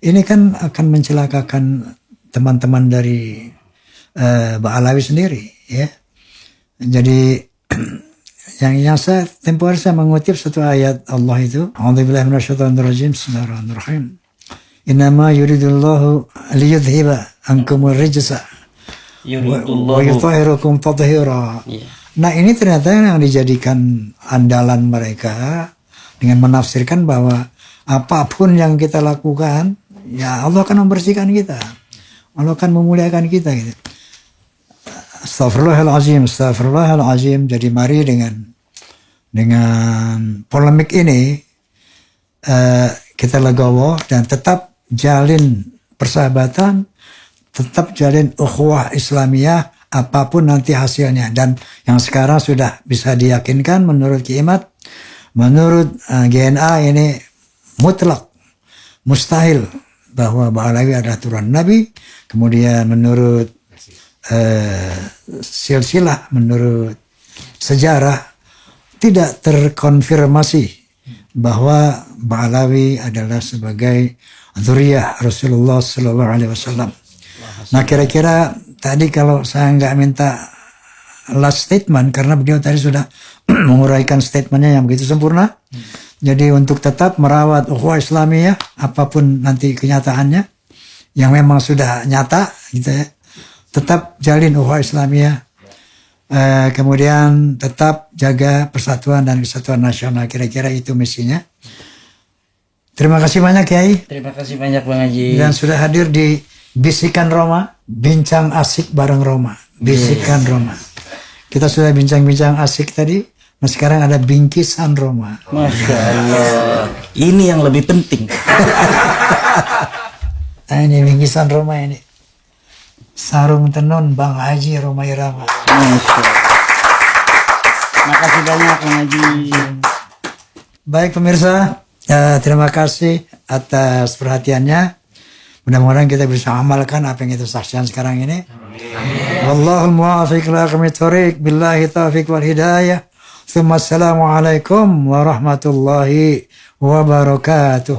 ini kan akan mencelakakan teman-teman dari Ba'alawi sendiri, ya. Jadi yang saya tempoh hari saya mengutip satu ayat Allah itu, A'udzubillahi minasyaitonirrajim, Bismillahirrahmanirrahim. Innama yuridullahu liyudhiba ankumur rijsa wa yutahhirakum tathira. Nah, ini ternyata yang dijadikan andalan mereka dengan menafsirkan bahwa apapun yang kita lakukan, ya Allah akan membersihkan kita, Allah akan memuliakan kita gitu. Astagfirullahalazim. Jadi mari dengan polemik ini kita legowo dan tetap jalin persahabatan, tetap jalin ukhuwah Islamiyah apapun nanti hasilnya. Dan yang sekarang sudah bisa diyakinkan menurut Ki Imad, menurut GNA ini mutlak mustahil bahwa Ba'alawi adalah turunan Nabi. Kemudian menurut silsilah, menurut sejarah tidak terkonfirmasi bahwa Ba'alawi adalah sebagai dzurriyyah Rasulullah Sallallahu Alaihi Wasallam. Nah, kira-kira tadi kalau saya nggak minta last statement karena beliau tadi sudah menguraikan statementnya yang begitu sempurna. Jadi untuk tetap merawat ukhuwah Islamiyah apapun nanti kenyataannya yang memang sudah nyata gitu ya, tetap jalin ukhuwah Islamiyah, kemudian tetap jaga persatuan dan kesatuan nasional. Kira-kira itu misinya. Terima kasih banyak Kiai. Terima kasih banyak Bang Haji. Dan sudah hadir di Bisikan Roma, bincang asik bareng Roma. Bisikan Roma. Kita sudah bincang-bincang asik tadi. Nah sekarang ada bingkisan Roma. Masya Allah. Ini yang lebih penting. Ini bingkisan rumah ini. Sarung tenun Bang Haji Roma Irama. Masya Allah. Makasih banyak Bang Haji. Baik pemirsa, terima kasih atas perhatiannya. Mudah-mudahan kita bisa amalkan apa yang kita saksikan sekarang ini. Wallahul muwaffiq ila aqwamit thoriq, billahi taufiq wal hidayah. Assalamualaikum warahmatullahi wabarakatuh.